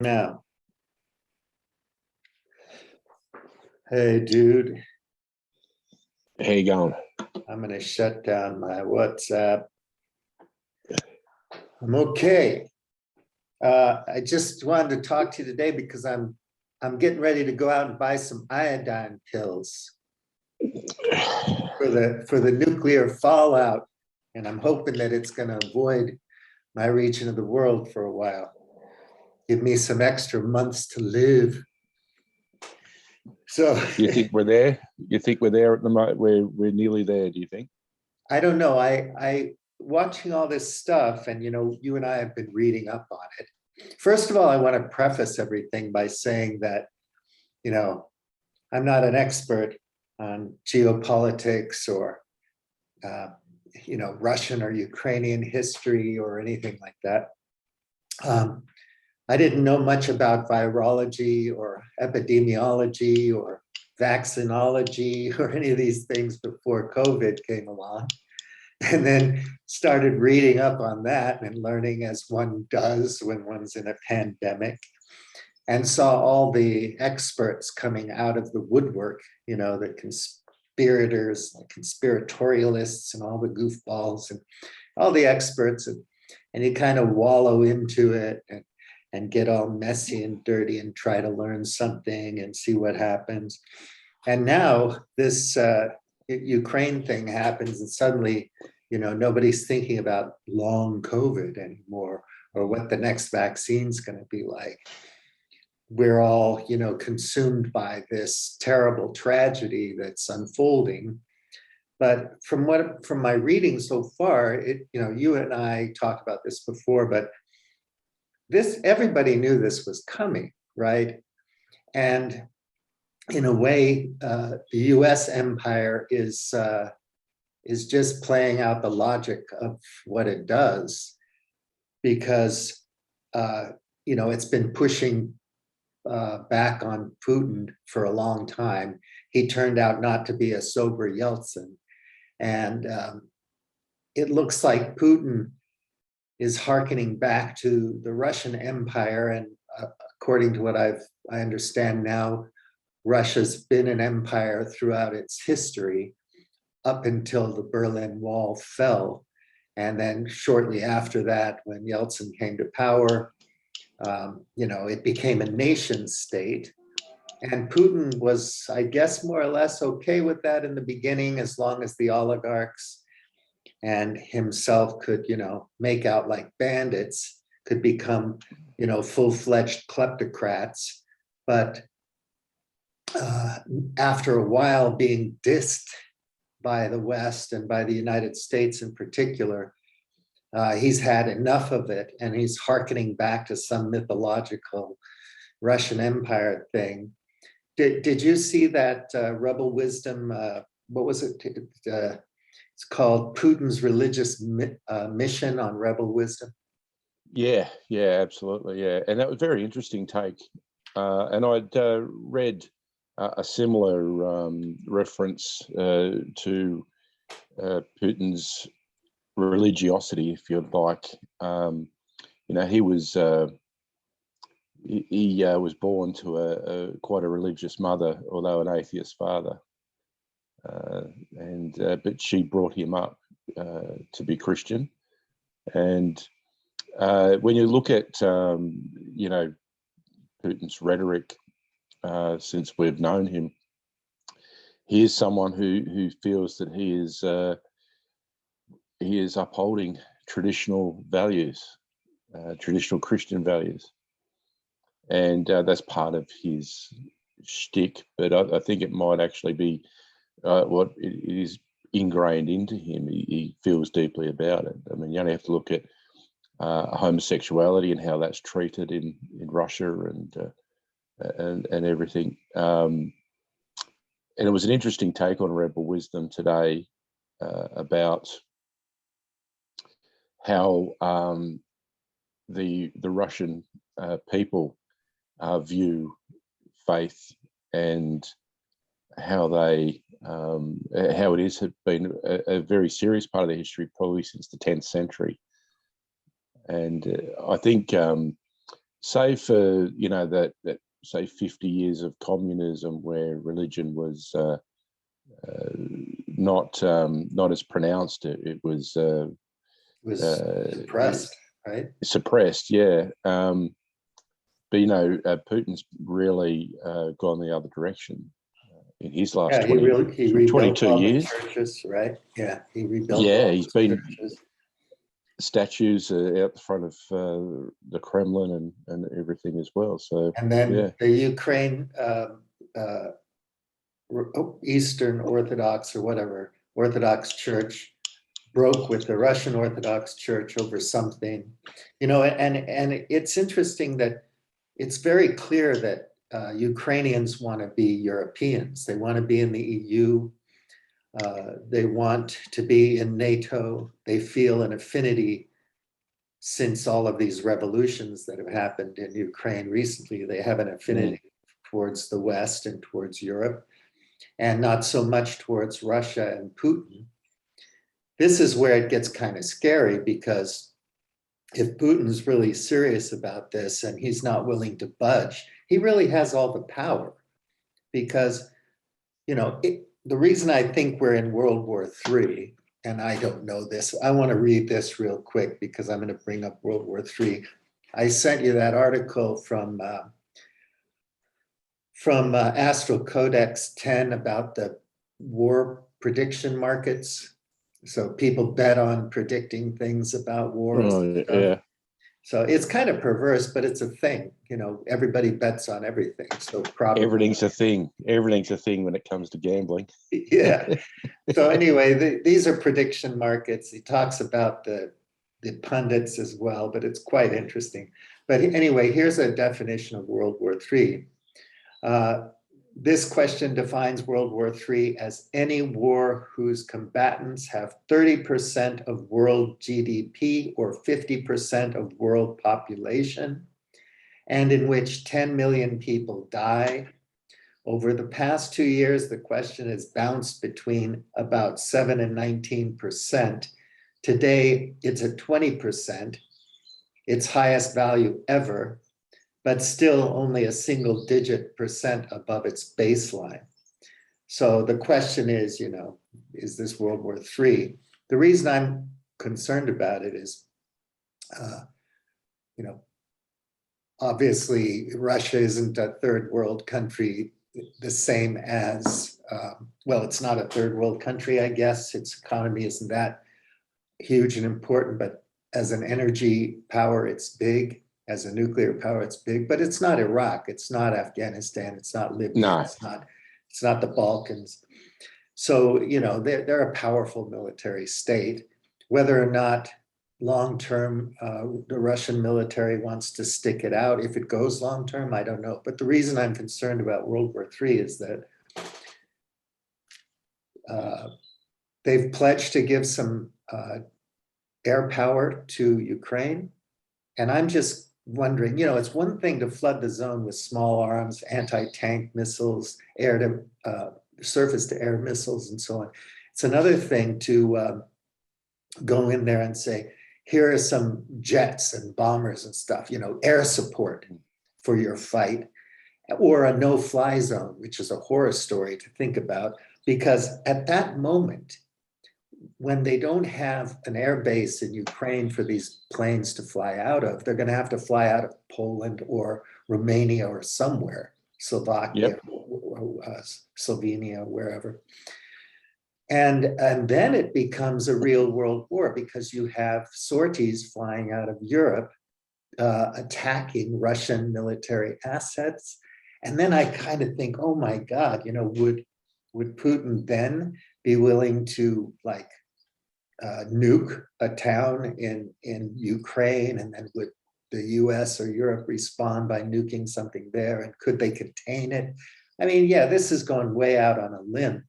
Now, hey, dude, How you going? I'm going to shut down my WhatsApp. I'm okay. I just wanted to talk to you today because I'm getting ready to go out and buy some iodine pills for the nuclear fallout, and I'm hoping that it's going to avoid my region of the world for a while. Give me some extra months to live. So You think we're there? You think we're there at the moment? We're nearly there, do you think? I don't know. I watching all this stuff, and you and I have been reading up on it. First of all, I want to preface everything by saying that, I'm not an expert on geopolitics or, Russian or Ukrainian history or anything like that. I didn't know much about virology or epidemiology or vaccinology or any of these things before COVID came along. And then started reading up on that and learning as one does when one's in a pandemic, and saw all the experts coming out of the woodwork, the conspirators, the conspiratorialists, and all the goofballs and all the experts. And you kind of wallow into it and get all messy and dirty and try to learn something and see what happens. And now this Ukraine thing happens, and suddenly, nobody's thinking about long COVID anymore or what the next vaccine's going to be like. We're all, consumed by this terrible tragedy that's unfolding. But from my reading so far, you and I talked about this before, but everybody knew this was coming, right? And in a way, the U.S. empire is just playing out the logic of what it does, because it's been pushing back on Putin for a long time. He turned out not to be a sober Yeltsin, and it looks like Putin is hearkening back to the Russian Empire, and according to what I understand now, Russia's been an empire throughout its history up until the Berlin Wall fell. And then shortly after that, when Yeltsin came to power, it became a nation state. And Putin was, I guess, more or less okay with that in the beginning, as long as the oligarchs and himself could, make out like bandits, could become, full-fledged kleptocrats. But after a while being dissed by the West and by the United States in particular, he's had enough of it, and he's hearkening back to some mythological Russian Empire thing. Did you see that Rebel Wisdom? What was it? It's called Putin's Religious Mission on Rebel Wisdom. Yeah, absolutely, yeah. And that was a very interesting take. And I'd read a similar reference to Putin's religiosity, if you'd like. He was was born to quite a religious mother, although an atheist father, but she brought him up to be Christian. And when you look at Putin's rhetoric, since we've known him, he is someone who feels that he is upholding traditional values, traditional Christian values, and that's part of his shtick. But I think it might actually be what it is ingrained into him. He feels deeply about it. I mean, you only have to look at homosexuality and how that's treated in Russia and everything. And it was an interesting take on Rebel Wisdom today about how the Russian people view faith, and how they how it is have been a very serious part of their history, probably since the 10th century. And I think Save for, you know, that say 50 years of communism where religion was not as pronounced. It was suppressed, right? suppressed, yeah. But you know, Putin's really gone the other direction in his last Yeah, he rebuilt 22 all the years. churches, right? Yeah, he rebuilt Yeah, all he's the been churches. statues out the front of the Kremlin and everything as well. So And then yeah, the Ukraine Eastern Orthodox or whatever Orthodox Church broke with the Russian Orthodox Church over something, you know, and it's interesting that it's very clear that Ukrainians want to be Europeans. They want to be in the EU. They want to be in NATO. They feel an affinity since all of these revolutions that have happened in Ukraine recently. They have an affinity towards the West and towards Europe, and not so much towards Russia and Putin. This is where it gets kind of scary, because if Putin's really serious about this and he's not willing to budge, he really has all the power. Because, you know, the reason I think we're in World War III, and I don't know this, I want to read this real quick because I'm going to bring up World War III. I sent you that article from astralcodexten about the war prediction markets. So people bet on predicting things about wars and stuff. yeah. So it's kind of perverse, but it's a thing. You know, everybody bets on everything. So probably Everything's a thing. Everything's a thing when it comes to gambling. yeah. So anyway, these are prediction markets. He talks about the pundits as well, but it's quite interesting. But anyway, here's a definition of World War III. This question defines World War III as any war whose combatants have 30% of world GDP or 50% of world population, and in which 10 million people die. Over the past 2 years, the question has bounced between about 7 and 19%. Today, it's at 20%, its highest value ever, but still only a single-digit percent above its baseline. So the question is, you know, is this World War III? The reason I'm concerned about it is, you know, obviously Russia isn't a third world country the same as, well, it's not a third world country, I guess. Its economy isn't that huge and important, but as an energy power, it's big. As a nuclear power, it's big, but it's not Iraq, it's not Afghanistan, it's not Libya, No. it's not the Balkans. So, you know, they're a powerful military state. Whether or not long-term the Russian military wants to stick it out, if it goes long-term, I don't know. But the reason I'm concerned about World War III is that they've pledged to give some air power to Ukraine. And I'm just wondering, you know, it's one thing to flood the zone with small arms, anti-tank missiles, air to surface to air missiles and so on. It's another thing to go in there and say, here are some jets and bombers and stuff, you know, air support for your fight, or a no-fly zone, which is a horror story to think about, because at that moment, when they don't have an air base in Ukraine for these planes to fly out of, they're going to have to fly out of Poland or Romania or somewhere, Slovakia, Slovenia, wherever. And then it becomes a real world war, because you have sorties flying out of Europe attacking Russian military assets. And then I kind of think, oh my God, you know, would Putin then be willing to like nuke a town in Ukraine, and then would the US or Europe respond by nuking something there, and could they contain it? I mean, yeah, this is going way out on a limb,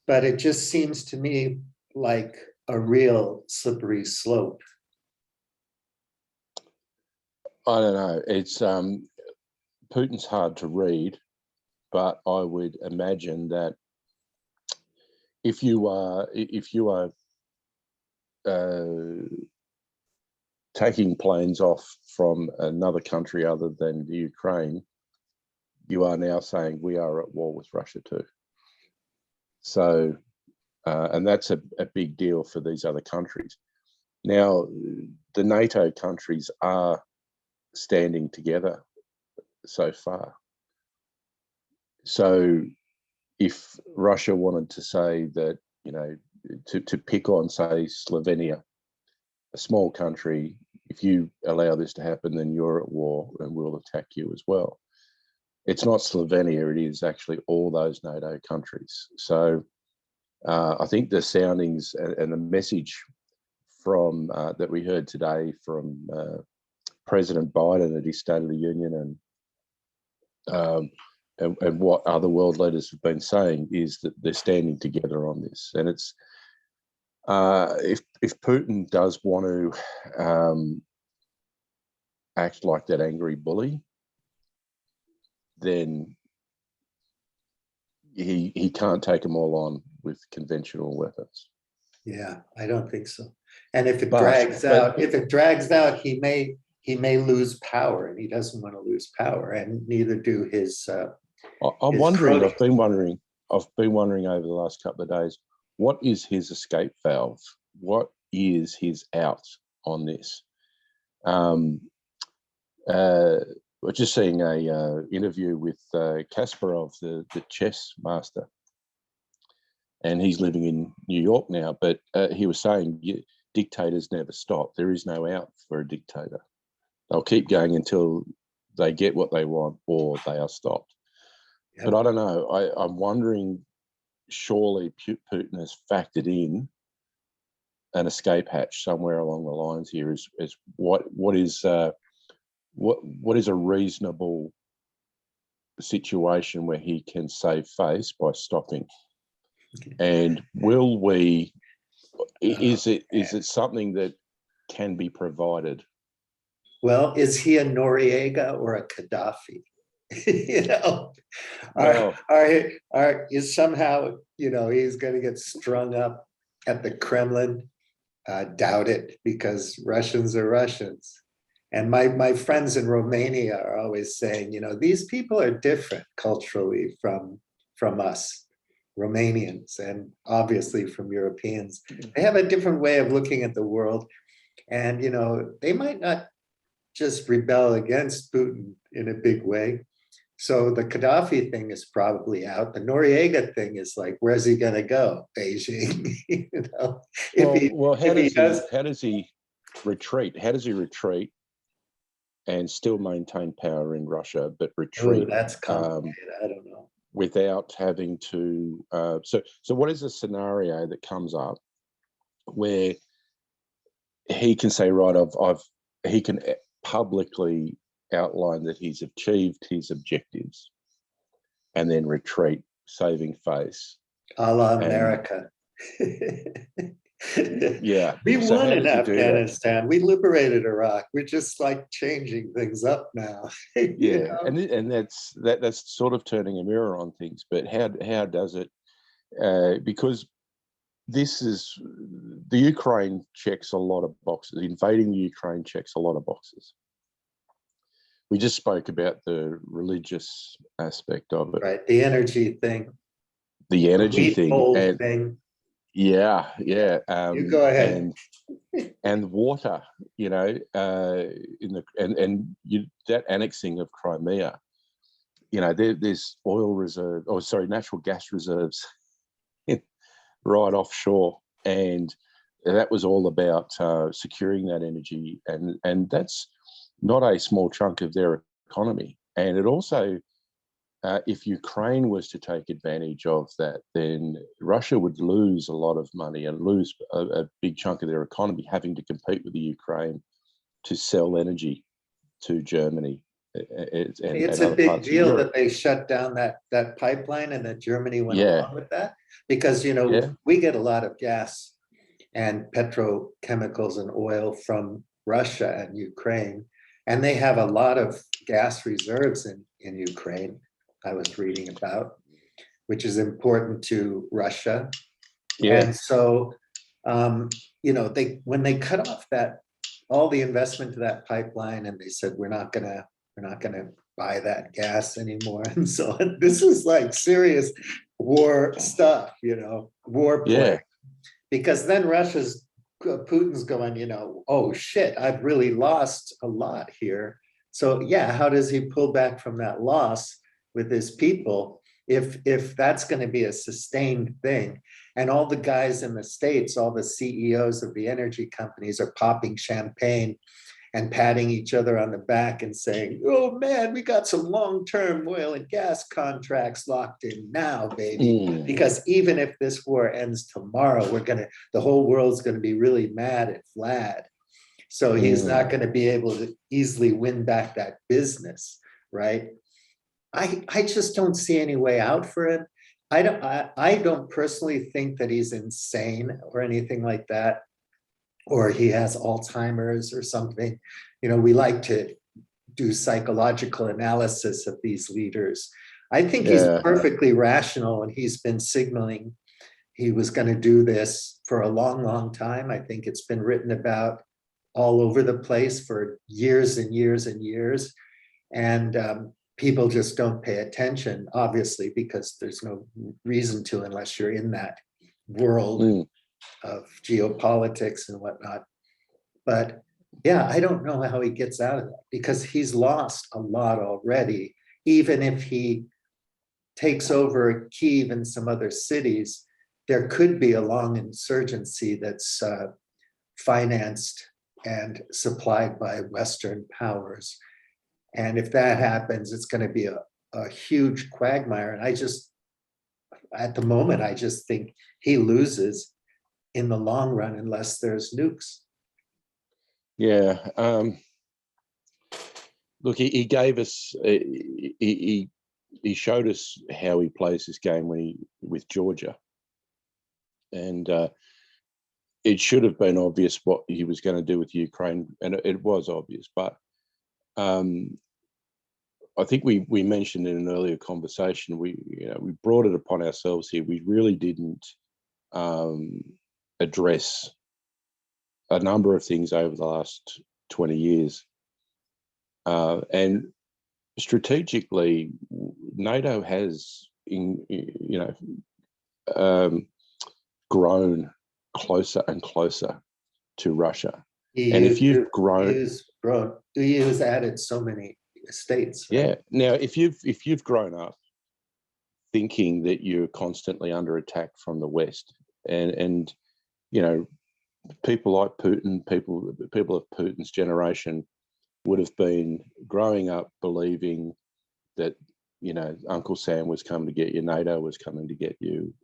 but it just seems to me like a real slippery slope. I don't know. It's Putin's hard to read, but I would imagine that if you are taking planes off from another country other than the Ukraine, you are now saying we are at war with Russia too. So, and that's a big deal for these other countries. Now, the NATO countries are standing together so far. So if Russia wanted to say that, you know, to pick on, say, Slovenia, a small country, if you allow this to happen, then you're at war and we'll attack you as well. It's not Slovenia, it is actually all those NATO countries. So I think the soundings and the message from that we heard today from President Biden at his State of the Union and what other world leaders have been saying is that they're standing together on this. And it's if Putin does want to act like that angry bully, then he can't take them all on with conventional weapons. Yeah, I don't think so. And if it drags out, he may lose power, and he doesn't want to lose power, and neither do his. I'm wondering. I've been wondering over the last couple of days, what is his escape valve? What is his out on this? We're just seeing a interview with Kasparov, the chess master, and he's living in New York now. But he was saying dictators never stop. There is no out for a dictator. They'll keep going until they get what they want or they are stopped. Yep. But I don't know. I'm wondering, surely Putin has factored in an escape hatch somewhere along the lines here. Is what is a reasonable situation where he can save face by stopping? And will we? Is it something that can be provided? Well, is he a Noriega or a Gaddafi? You know, is somehow, you know, he's going to get strung up at the Kremlin? Doubt it, because Russians are Russians. And my friends in Romania are always saying, you know, these people are different culturally from us, Romanians, and obviously from Europeans. They have a different way of looking at the world. And, you know, they might not just rebel against Putin in a big way. So the Gaddafi thing is probably out. The Noriega thing is like, where's he going to go? Beijing, you know? How does he retreat? How does he retreat and still maintain power in Russia, but retreat? Oh, that's complicated. I don't know. Without having to. So what is a scenario that comes up where he can say, right, he can publicly outline that he's achieved his objectives and then retreat, saving face? A la America. Yeah. We won in Afghanistan. We liberated Iraq. We're just like changing things up now. Yeah, and that's sort of turning a mirror on things. But how does it? Because this is the Ukraine checks a lot of boxes. Invading the Ukraine checks a lot of boxes. We just spoke about the religious aspect of it, right? The energy thing. The energy thing. Yeah. You go ahead. And water, you know, that annexing of Crimea, you know, there's natural gas reserves right offshore, and that was all about securing that energy, and that's not a small chunk of their economy. And it also, if Ukraine was to take advantage of that, then Russia would lose a lot of money and lose a big chunk of their economy, having to compete with the Ukraine to sell energy to Germany. It's a big deal that they shut down that pipeline and that Germany went along with that, because, you know, we get a lot of gas and petrochemicals and oil from Russia and Ukraine, and they have a lot of gas reserves in Ukraine, I was reading about, which is important to Russia. Yeah. And so, you know, when they cut off that all the investment to that pipeline, and they said, we're not gonna buy that gas anymore. And so this is like serious war stuff, war play. Yeah. Because then Putin's going, oh shit, I've really lost a lot here. So yeah, how does he pull back from that loss with his people if that's going to be a sustained thing? And all the guys in the States, all the CEOs of the energy companies are popping champagne and patting each other on the back and saying, oh man, we got some long-term oil and gas contracts locked in now, baby. Because even if this war ends tomorrow, the whole world's going to be really mad at Vlad. So he's not going to be able to easily win back that business, right? I just don't see any way out for him. I don't personally think that he's insane or anything like that, or he has Alzheimer's or something. We like to do psychological analysis of these leaders. I think he's perfectly rational, and he's been signaling he was going to do this for a long, long time. I think it's been written about all over the place for years and years and years. And people just don't pay attention, obviously, because there's no reason to unless you're in that world of geopolitics and whatnot. But yeah, I don't know how he gets out of that, because he's lost a lot already. Even if he takes over Kyiv and some other cities, there could be a long insurgency that's financed and supplied by Western powers. And if that happens, it's going to be a huge quagmire. And at the moment, I just think he loses in the long run unless there's nukes. Yeah. Look, he gave us, he showed us how he plays this game with Georgia. And it should have been obvious what he was going to do with Ukraine, and it was obvious. But I think we mentioned in an earlier conversation, we brought it upon ourselves here. We really didn't address a number of things over the last 20 years. And strategically, NATO has grown closer and closer to Russia. And if you've grown, EU has added so many states. Right? Yeah. Now, if you've grown up thinking that you're constantly under attack from the West, and people like Putin, people of Putin's generation would have been growing up believing that Uncle Sam was coming to get you, NATO was coming to get you,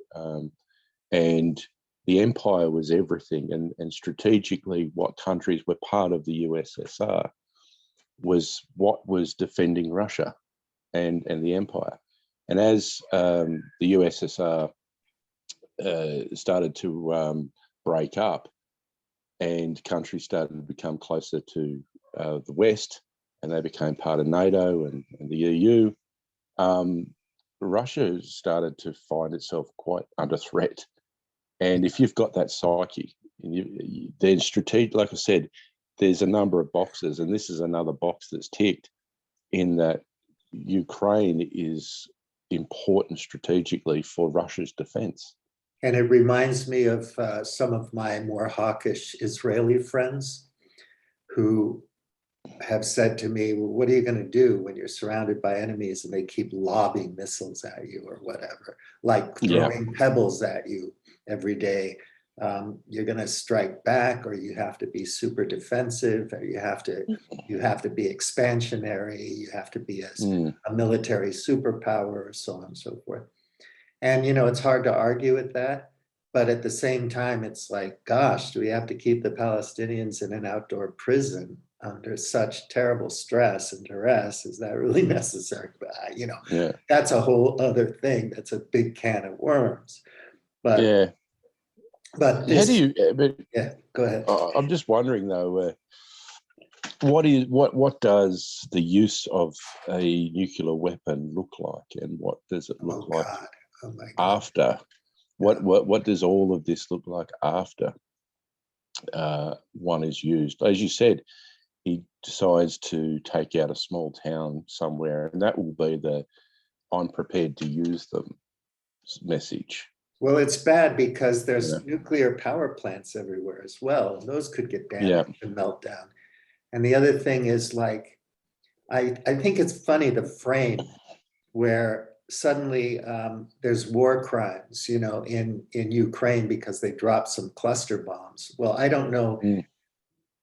and the empire was everything, and strategically what countries were part of the USSR was what was defending Russia and the empire. And as the USSR started to break up and countries started to become closer to the West, and they became part of NATO and the EU, Russia started to find itself quite under threat. And if you've got that psyche, then strategic, like I said, there's a number of boxes, and this is another box that's ticked, in that Ukraine is important strategically for Russia's defense. And it reminds me of some of my more hawkish Israeli friends who have said to me, well, what are you going to do when you're surrounded by enemies and they keep lobbing missiles at you or whatever, like throwing pebbles at you every day? You're going to strike back, or you have to be super defensive, or you have to be expansionary, you have to be a military superpower, or so on and so forth. And it's hard to argue with that, but at the same time, it's like, gosh, do we have to keep the Palestinians in an outdoor prison under such terrible stress and duress? Is that really necessary? But, that's a whole other thing. That's a big can of worms. But But how do you? Go ahead. I'm just wondering though, what does the use of a nuclear weapon look like, and what does it look like after? What does all of this look like after? one is used. As you said, he decides to take out a small town somewhere, and that will be the "I'm prepared to use them" message. Well, it's bad because Yeah. there's nuclear power plants everywhere as well. And those could get Yeah. damaged and melt down. And the other thing is, like, I think it's funny, the frame where suddenly there's war crimes, you know, in Ukraine because they dropped some cluster bombs. Well, I don't know. Mm.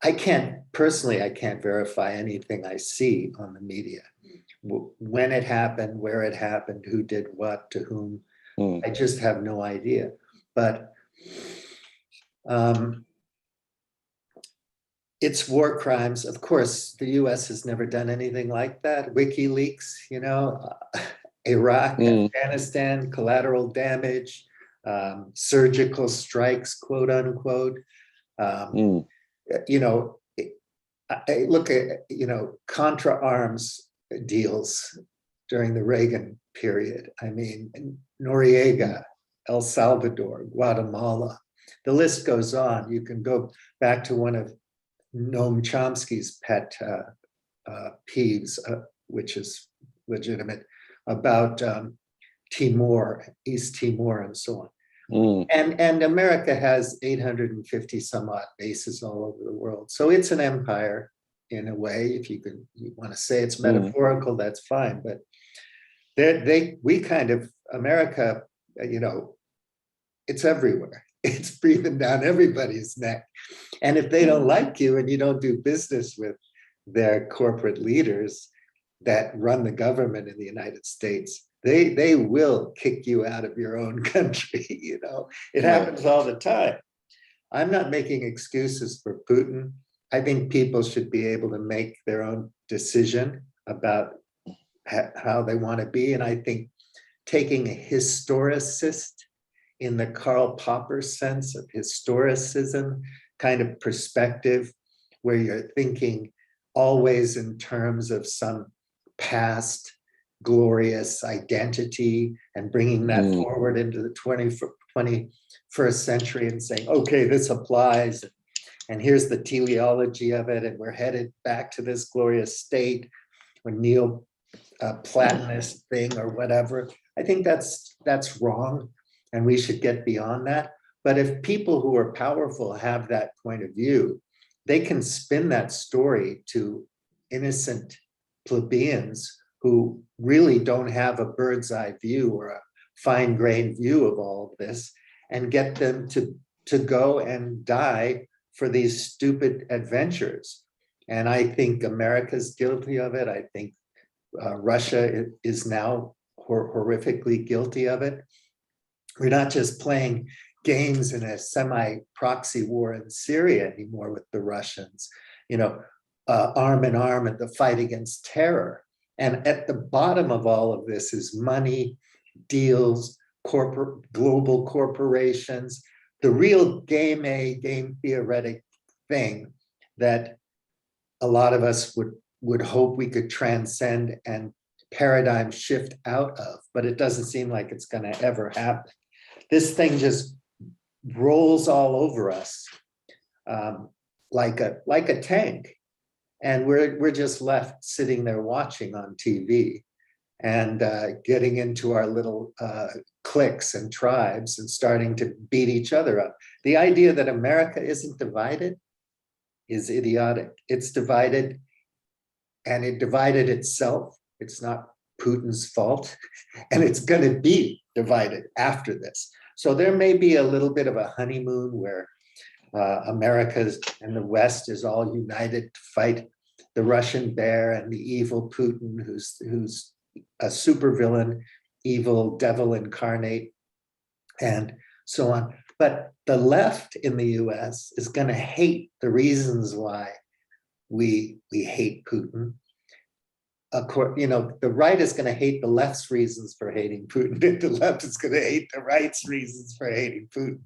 I can't verify anything I see on the media. When it happened, where it happened, who did what, to whom. Mm. I just have no idea. But it's war crimes. Of course, the US has never done anything like that. WikiLeaks, you know, Iraq, Afghanistan, collateral damage, surgical strikes, quote unquote. You know, I look at, you know, Contra arms deals during the Reagan period. I mean, Noriega, El Salvador, Guatemala, the list goes on. You can go back to one of Noam Chomsky's pet peeves, which is legitimate, about Timor, East Timor, and so on. And America has 850 some odd bases all over the world. So it's an empire in a way. If you want to say it's metaphorical, that's fine. But we kind of, America, you know, it's everywhere. It's breathing down everybody's neck. And if they don't like you and you don't do business with their corporate leaders that run the government in the United States, they will kick you out of your own country. You know, it happens all the time. I'm not making excuses for Putin. I think people should be able to make their own decision about how they want to be. And I think taking a historicist in the Karl Popper sense of historicism kind of perspective, where you're thinking always in terms of some past glorious identity and bringing that forward into the 21st century and saying, okay, this applies. And here's the teleology of it. And we're headed back to this glorious state or Neo-Platonist thing or whatever. I think that's wrong. And we should get beyond that. But if people who are powerful have that point of view, they can spin that story to innocent plebeians who really don't have a bird's eye view or a fine-grained view of all of this, and get them to go and die for these stupid adventures. And I think America's guilty of it. I think Russia is now horrifically guilty of it. We're not just playing games in a semi-proxy war in Syria anymore with the Russians, you know, arm in arm at the fight against terror. And at the bottom of all of this is money, deals, global corporations, the real game theoretic thing that a lot of us would hope we could transcend and paradigm shift out of, but it doesn't seem like it's going to ever happen. This thing just rolls all over us like a tank, and we're just left sitting there watching on TV and getting into our little cliques and tribes and starting to beat each other up. The idea that America isn't divided is idiotic. It's divided, and it divided itself. It's not Putin's fault, and it's going to be divided after this. So there may be a little bit of a honeymoon where America and the West is all united to fight the Russian bear and the evil Putin, who's a supervillain, evil devil incarnate, and so on. But the left in the US is going to hate the reasons why we hate Putin. You know, the right is going to hate the left's reasons for hating Putin, and the left is going to hate the right's reasons for hating Putin.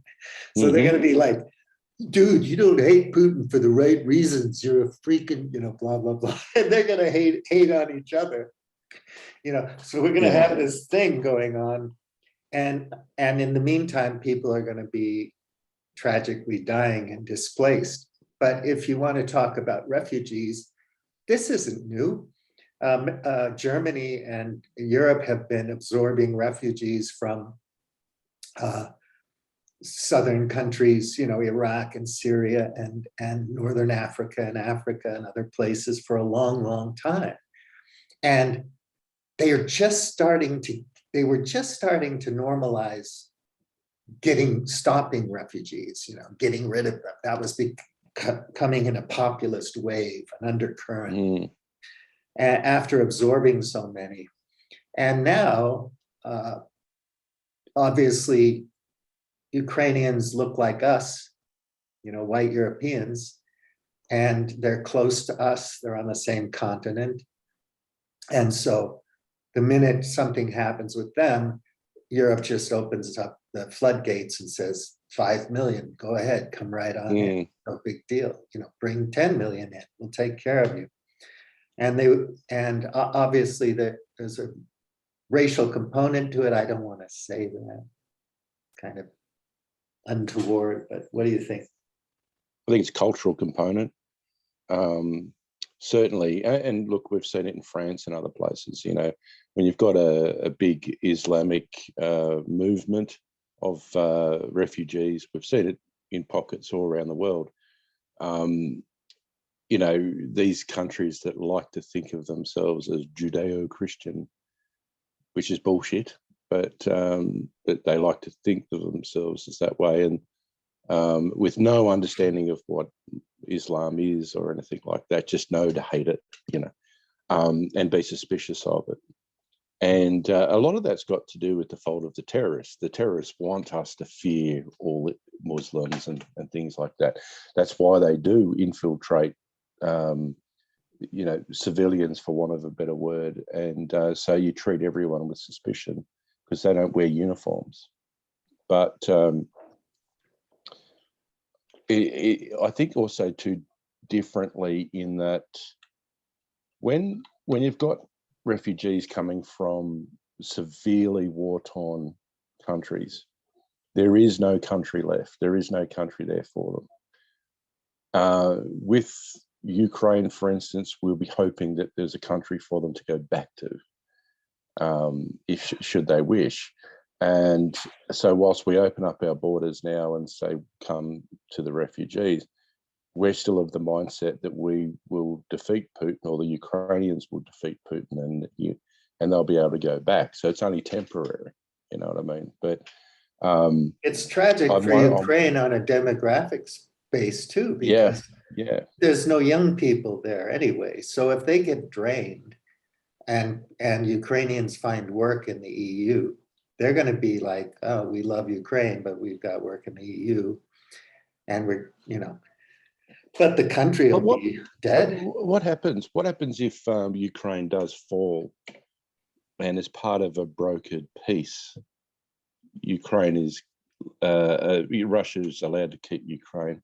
So they're going to be like, dude, you don't hate Putin for the right reasons. You're a freaking, you know, blah, blah, blah. And they're going to hate on each other. You know, so we're going to have this thing going on. And in the meantime, people are going to be tragically dying and displaced. But if you want to talk about refugees, this isn't new. Germany and Europe have been absorbing refugees from southern countries, Iraq and Syria and Northern Africa and other places for a long, long time. And they were just starting to normalize stopping refugees, getting rid of them. That was coming in a populist wave, an undercurrent, after absorbing so many. And now, obviously, Ukrainians look like us, white Europeans, and they're close to us. They're on the same continent. And so the minute something happens with them, Europe just opens up the floodgates and says, 5 million, go ahead, come right on in. No big deal. Bring 10 million in, we'll take care of you. And obviously there's a racial component to it. I don't want to say that, kind of untoward, but what do you think? I think it's a cultural component. Certainly, and look, we've seen it in France and other places. When you've got a big Islamic movement of refugees, we've seen it in pockets all around the world. These countries that like to think of themselves as Judeo-Christian, which is bullshit, but they like to think of themselves as that way, and with no understanding of what Islam is or anything like that, just know to hate it, and be suspicious of it. And a lot of that's got to do with the fault of the terrorists. The terrorists want us to fear all Muslims and things like that. That's why they do infiltrate, civilians, for want of a better word. And so you treat everyone with suspicion because they don't wear uniforms. But I think also too differently in that when you've got refugees coming from severely war-torn countries, there is no country left. There is no country there for them. With Ukraine, for instance, we'll be hoping that there's a country for them to go back to, should they wish. And so whilst we open up our borders now and say, come to the refugees, we're still of the mindset that we will defeat Putin, or the Ukrainians will defeat Putin, and they'll be able to go back. So it's only temporary, you know what I mean? But it's tragic for Ukraine on a demographic base too, because there's no young people there anyway. So if they get drained and Ukrainians find work in the EU, they're going to be like, oh, we love Ukraine, but we've got work in the EU, and we're, but the country will be dead. What happens? What happens if Ukraine does fall, and as part of a brokered peace, Ukraine is Russia is allowed to keep Ukraine?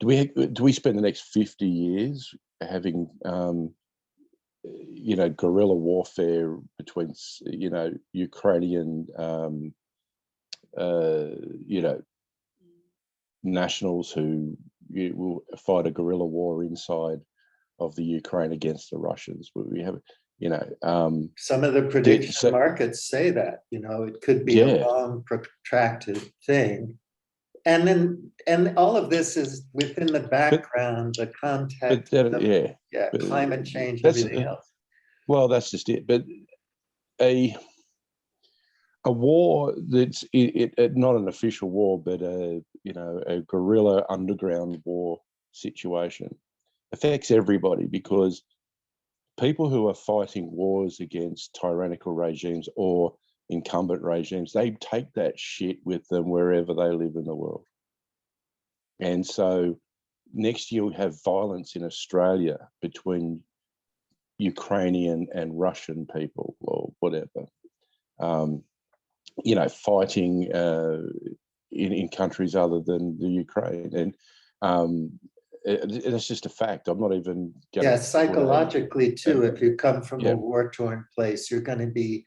Do we spend the next 50 years having guerrilla warfare between Ukrainian nationals who will fight a guerrilla war inside of the Ukraine against the Russians? We have, some of the prediction markets say that, it could be a long, protracted thing. And all of this is within the background, the context, climate change, everything else. Well, that's just it. But a war that's not an official war, but a guerrilla underground war situation affects everybody, because people who are fighting wars against tyrannical regimes or incumbent regimes, they take that shit with them wherever they live in the world. And so next year we have violence in Australia between Ukrainian and Russian people or whatever, fighting in countries other than the Ukraine. And it's just a fact. I'm not even going to... psychologically too, if you come from a war-torn place, you're going to be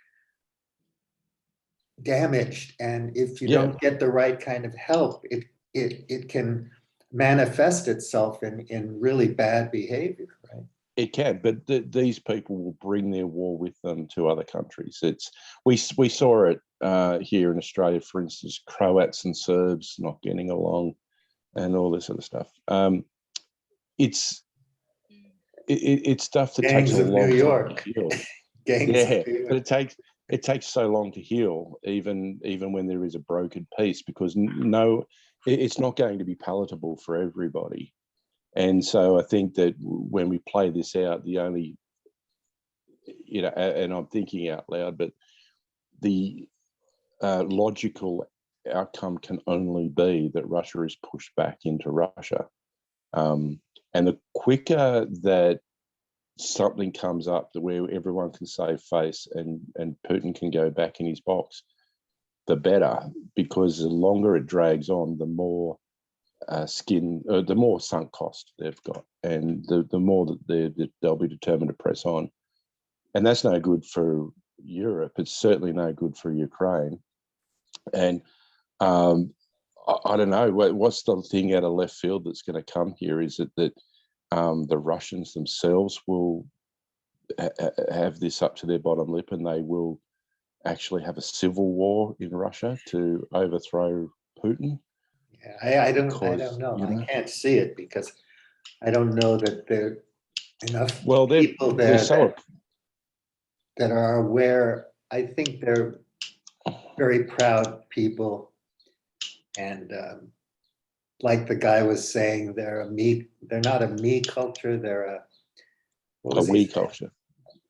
damaged. And if you Yeah, don't get the right kind of help, it can manifest itself in really bad behavior, right? it can, but these people will bring their war with them to other countries. We saw it here in Australia, for instance, Croats and Serbs not getting along, and all this sort of stuff. It's stuff that takes Gangs a of New long time York. to heal. Gangs of Yeah, New York. but it takes so long to heal, even when there is a broken piece, because it's not going to be palatable for everybody. And so I think that when we play this out, the only, and I'm thinking out loud, but the logical outcome can only be that Russia is pushed back into Russia. And the quicker that something comes up where everyone can save face and Putin can go back in his box, the better, because the longer it drags on, the more the more sunk cost they've got, and the more that they'll be determined to press on. And that's no good for Europe. It's certainly no good for Ukraine. And I don't know, what's the thing out of left field that's going to come here? Is it that the Russians themselves will have this up to their bottom lip, and they will actually have a civil war in Russia to overthrow Putin? Yeah, I don't Because, know. I can't see it because I don't know that there are enough well, people they're there so that are aware. I think they're very proud people, and like the guy was saying, they're not a me culture. They're what a was he we saying? culture.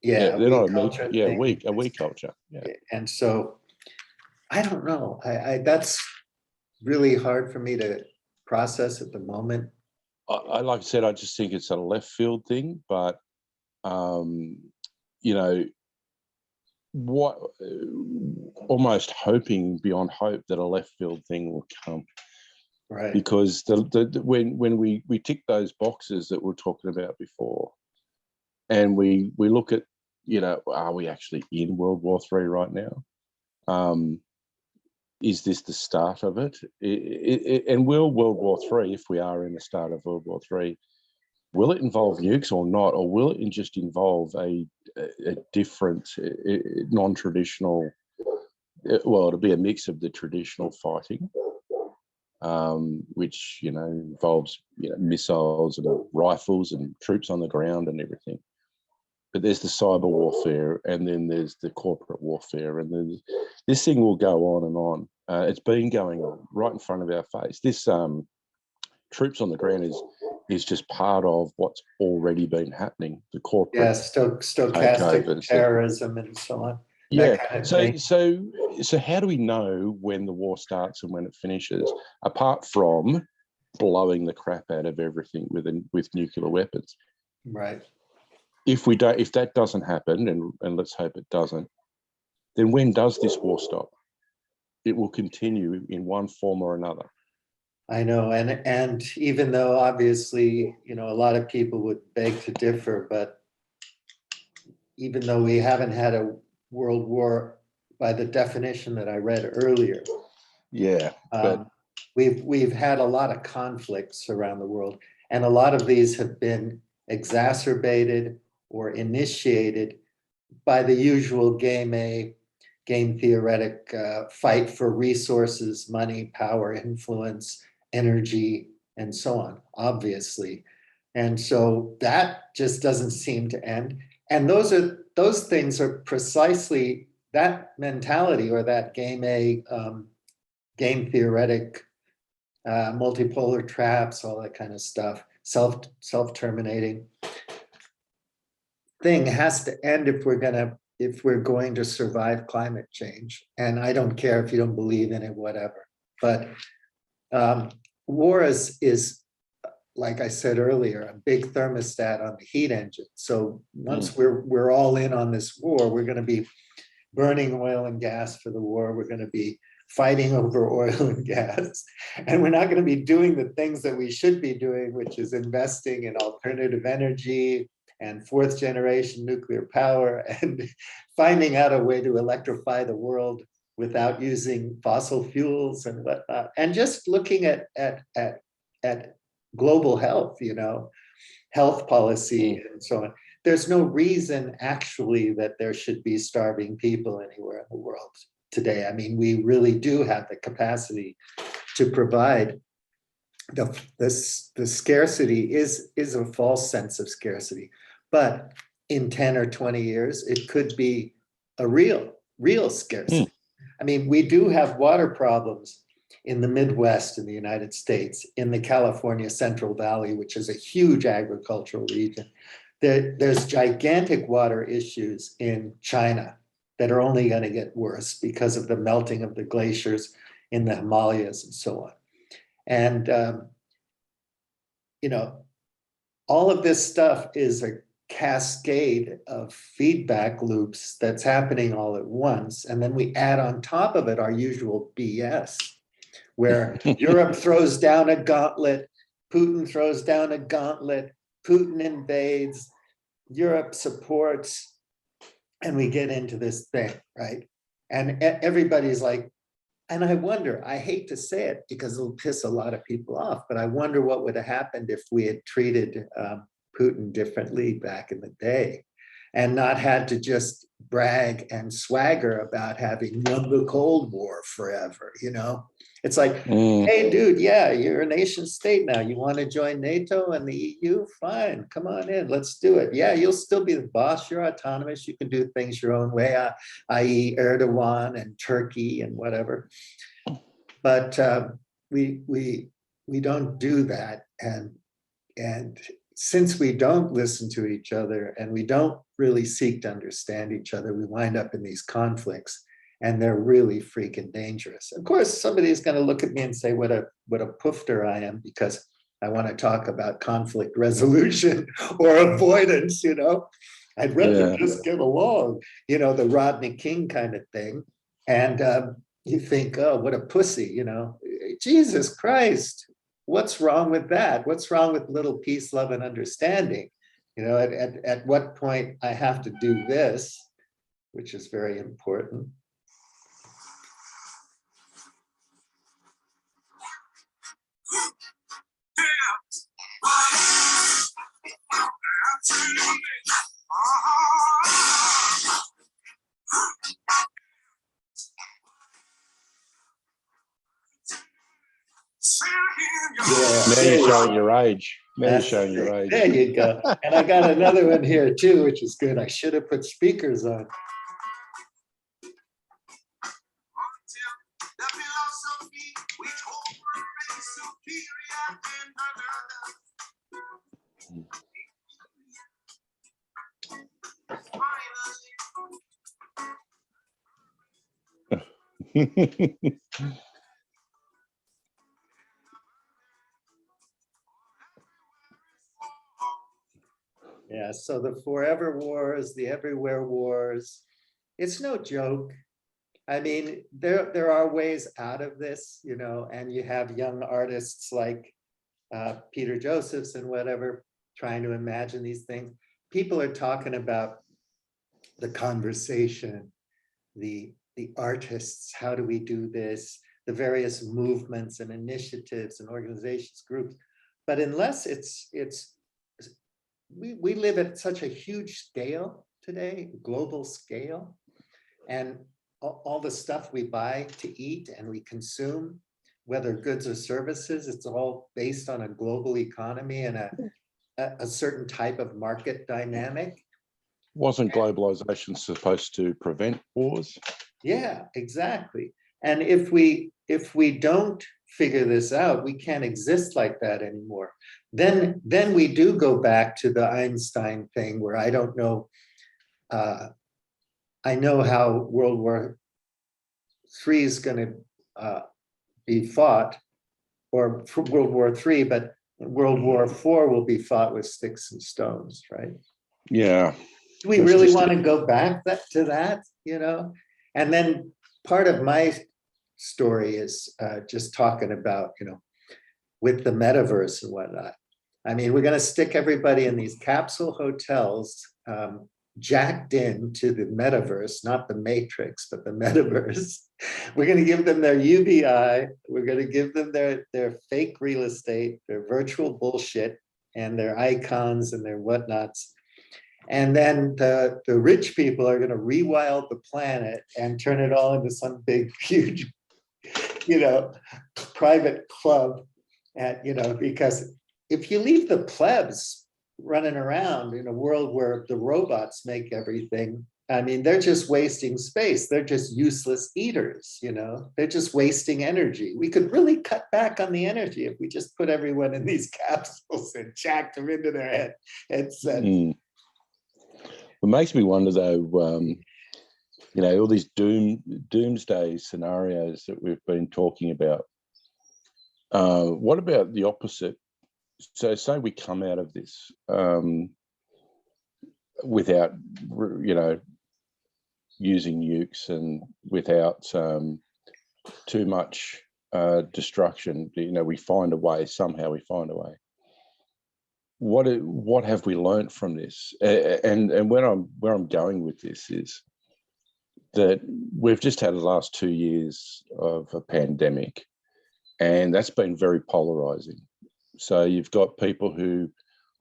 Yeah, Yeah, a they're we not a me. culture Yeah, thing. a we culture. Yeah. And so I don't know. I that's really hard for me to process at the moment. Like I said, I just think it's a left field thing, but you know, what almost hoping beyond hope that a left field thing will come, Right. because when we tick those boxes that we we're talking about before, and we look at, are we actually in World War III right now? Is this the start of it? And will World War III, if we are in the start of World War III, will it involve nukes or not? Or will it just involve a different, non-traditional, well, it'll be a mix of the traditional fighting, which, involves, missiles and rifles and troops on the ground and everything. But there's the cyber warfare, and then there's the corporate warfare, and this thing will go on and on. It's been going on right in front of our face. This troops on the ground is just part of what's already been happening. The corporate stochastic takeovers, terrorism, and so on. yeah. That kind of thing. So how do we know when the war starts and when it finishes, apart from blowing the crap out of everything with nuclear weapons? Right. If that doesn't happen, and let's hope it doesn't, then when does this war stop? It will continue in one form or another. I know, and even though obviously, a lot of people would beg to differ, but even though we haven't had a world war by the definition that I read earlier, Yeah, but we've had a lot of conflicts around the world, and a lot of these have been exacerbated or initiated by the usual game theoretic fight for resources, money, power, influence, energy, and so on, obviously. And so that just doesn't seem to end. And those things are precisely that mentality, or that game theoretic, multipolar traps, all that kind of stuff, self-terminating thing has to end if we're going to survive climate change. And I don't care if you don't believe in it, whatever. But war is, like I said earlier, a big thermostat on the heat engine. So once we're all in on this war, we're going to be burning oil and gas for the war. We're going to be fighting over oil and gas. And we're not going to be doing the things that we should be doing, which is investing in alternative energy and fourth generation nuclear power and finding out a way to electrify the world without using fossil fuels and whatnot. And just looking at global health, health policy and so on. There's no reason actually that there should be starving people anywhere in the world today. I mean, we really do have the capacity to provide. The scarcity is a false sense of scarcity, but in 10 or 20 years, it could be a real scarcity. I mean, we do have water problems in the Midwest in the United States, in the California Central Valley, which is a huge agricultural region. There's gigantic water issues in China that are only going to get worse because of the melting of the glaciers in the Himalayas and so on. And, all of this stuff is a cascade of feedback loops that's happening all at once. And then we add on top of it our usual BS, where Europe throws down a gauntlet, Putin throws down a gauntlet, Putin invades, Europe supports, and we get into this thing, right? And everybody's like, and I wonder, I hate to say it because it'll piss a lot of people off, but I wonder what would have happened if we had treated Putin differently back in the day and not had to just brag and swagger about having won the Cold War forever, It's like, hey, dude, yeah, you're a nation state now. You want to join NATO and the EU? Fine, come on in, let's do it. Yeah, you'll still be the boss. You're autonomous. You can do things your own way, i.e. Erdogan and Turkey and whatever. But we don't do that. And since we don't listen to each other and we don't really seek to understand each other, we wind up in these conflicts. And they're really freaking dangerous. Of course, somebody's going to look at me and say, what a poofter I am, because I want to talk about conflict resolution or avoidance, I'd rather just get along, the Rodney King kind of thing. And you think, oh, what a pussy, Jesus Christ, what's wrong with that? What's wrong with little peace, love, and understanding? At what point I have to do this, which is very important. Now you're showing your age. Now you're showing your age. There you go. And I got another one here too, which is good. I should have put speakers on. Yeah, so the forever wars, the everywhere wars, it's no joke. I mean, there are ways out of this, and you have young artists like Peter Josephs and whatever, trying to imagine these things. People are talking about the conversation, the artists, how do we do this, the various movements and initiatives and organizations, groups. But unless we live at such a huge scale today, global scale, and all the stuff we buy to eat and we consume, whether goods or services, it's all based on a global economy and a certain type of market dynamic. Wasn't globalization supposed to prevent wars? Yeah, exactly. And if we don't figure this out, we can't exist like that anymore. Then we do go back to the Einstein thing where I don't know. I know how World War III is going to be fought, or World War III, but World War IV will be fought with sticks and stones, right? Yeah. Do we really want to go back to that, And then part of my story is just talking about, with the metaverse and whatnot. I mean, we're going to stick everybody in these capsule hotels jacked into the metaverse, not the matrix, but the metaverse. We're going to give them their UBI. We're going to give them their fake real estate, their virtual bullshit, and their icons and their whatnots. And then the rich people are going to rewild the planet and turn it all into some big, huge, private club. And, because if you leave the plebs running around in a world where the robots make everything, I mean, they're just wasting space. They're just useless eaters, they're just wasting energy. We could really cut back on the energy if we just put everyone in these capsules and jacked them into their headsets. It makes me wonder, though, all these doomsday scenarios that we've been talking about. What about the opposite? So say we come out of this without, using nukes and without too much destruction. We find a way, somehow we find a way. What have we learned from this? And where I'm going with this is that we've just had the last 2 years of a pandemic, and that's been very polarizing. So you've got people who,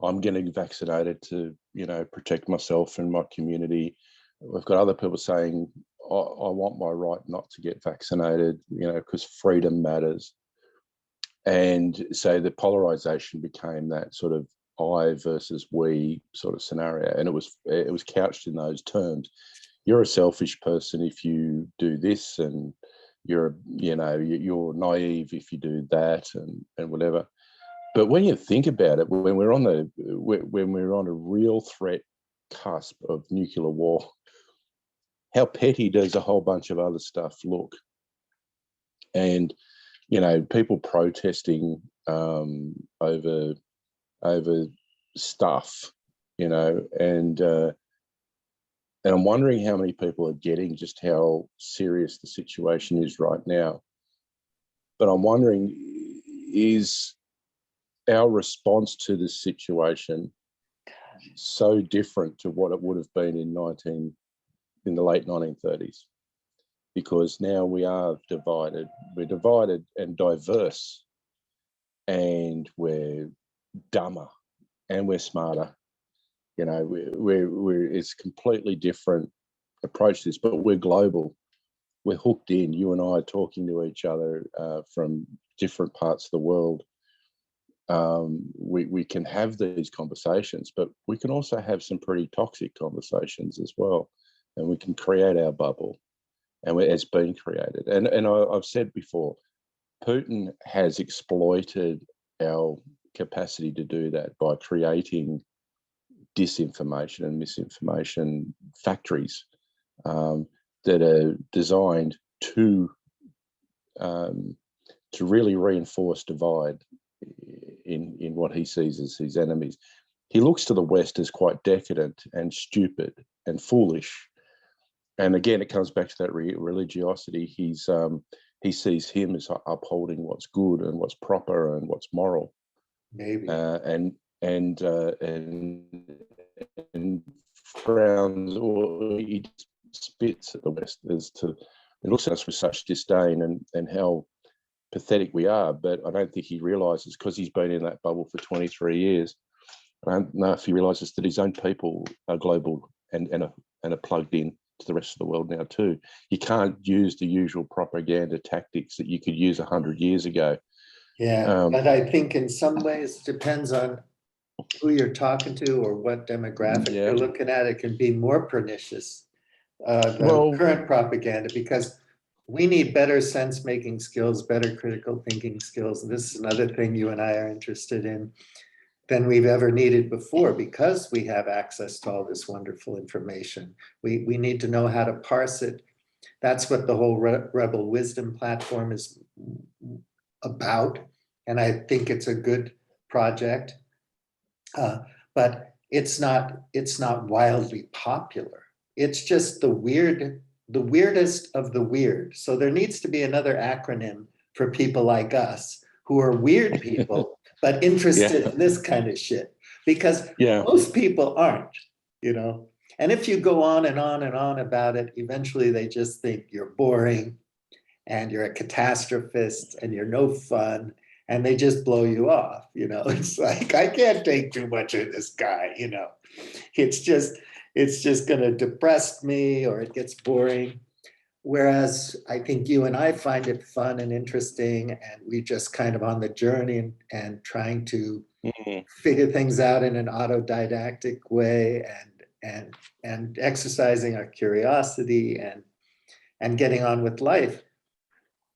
I'm getting vaccinated to, protect myself and my community. We've got other people saying, I want my right not to get vaccinated, because freedom matters. And so the polarization became that sort of I versus we sort of scenario. And it was couched in those terms. You're a selfish person if you do this, and you're naive if you do that, and whatever. But when you think about it, when we're on a real threat cusp of nuclear war, how petty does a whole bunch of other stuff look? And people protesting over stuff, and I'm wondering how many people are getting just how serious the situation is right now. But I'm wondering, is our response to this situation so different to what it would have been in the late 1930s? Because now we are divided. We're divided and diverse, and we're dumber and we're smarter. It's completely different approach to this, but we're global. We're hooked in. You and I are talking to each other from different parts of the world. We can have these conversations, but we can also have some pretty toxic conversations as well, and we can create our bubble, and it's been created. And I've said before, Putin has exploited our capacity to do that by creating disinformation and misinformation factories that are designed to really reinforce divide in what he sees as his enemies. He looks to the West as quite decadent and stupid and foolish. And again, it comes back to that religiosity. He sees him as upholding what's good and what's proper and what's moral. Maybe. And frowns, or he spits at the West it looks at us with such disdain and how pathetic we are. But I don't think he realizes, because he's been in that bubble for 23 years, I don't know if he realizes that his own people are global and are plugged in to the rest of the world now too. You can't use the usual propaganda tactics that you could use 100 years ago. Yeah, but I think in some ways it depends on who you're talking to or what demographic you're looking at. It can be more pernicious, the current propaganda, because we need better sense-making skills, better critical thinking skills. And this is another thing you and I are interested in than we've ever needed before, because we have access to all this wonderful information. We need to know how to parse it. That's what the whole Rebel Wisdom platform is about. And I think it's a good project, but it's not wildly popular. It's just the weirdest of the weird. So there needs to be another acronym for people like us who are weird people, but interested in this kind of shit, because most people aren't, And if you go on and on and on about it, eventually they just think you're boring and you're a catastrophist and you're no fun, and they just blow you off. It's like, I can't take too much of this guy. It's just going to depress me, or it gets boring. Whereas I think you and I find it fun and interesting, and we just kind of on the journey and trying to figure things out in an autodidactic way, and exercising our curiosity and getting on with life.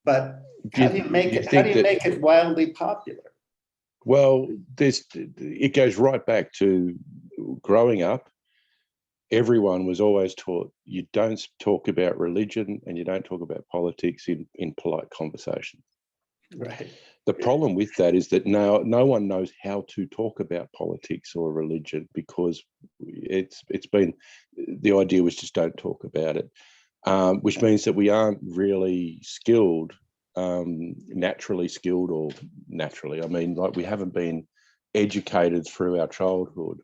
But how do you make it wildly popular? Well, it goes right back to growing up. Everyone was always taught you don't talk about religion and you don't talk about politics in polite conversation. Right. The problem with that is that now no one knows how to talk about politics or religion, because it's been, the idea was just don't talk about it, which means that we aren't really skilled, naturally skilled, or naturally, I mean, like, we haven't been educated through our childhood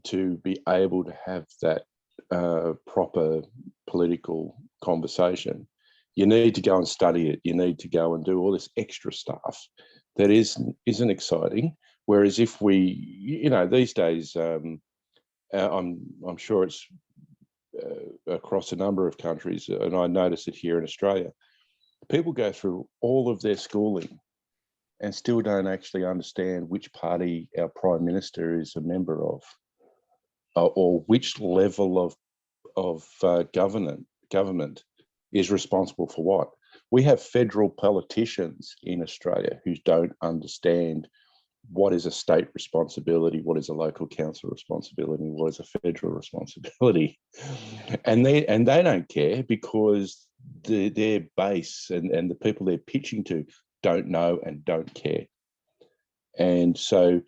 to be able to have that proper political conversation. You need to go and study it. You need to go and do all this extra stuff that isn't exciting. Whereas if we, these days, I'm sure it's across a number of countries, and I notice it here in Australia, people go through all of their schooling and still don't actually understand which party our Prime Minister is a member of, or which level of government is responsible for what. We have federal politicians in Australia who don't understand what is a state responsibility, what is a local council responsibility, what is a federal responsibility, and they don't care, because their base and the people they're pitching to don't know and don't care. And so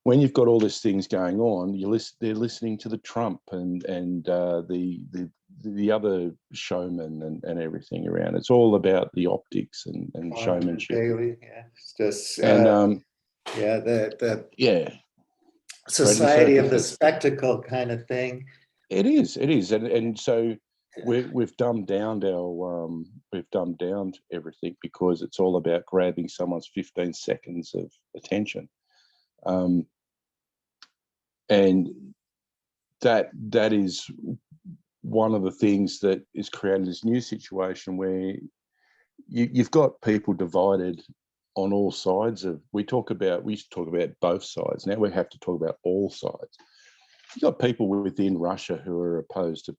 when you've got all these things going on, they're listening to the Trump and the other showmen and everything around. It's all about the optics and showmanship. Daily, yeah. It's just the society of the spectacle kind of thing. It is, and so we've dumbed down everything, because it's all about grabbing someone's 15 seconds of attention. And that is one of the things that is created this new situation where you've got people divided on all sides of. We used to talk about both sides. Now we have to talk about all sides. You've got people within Russia who are opposed to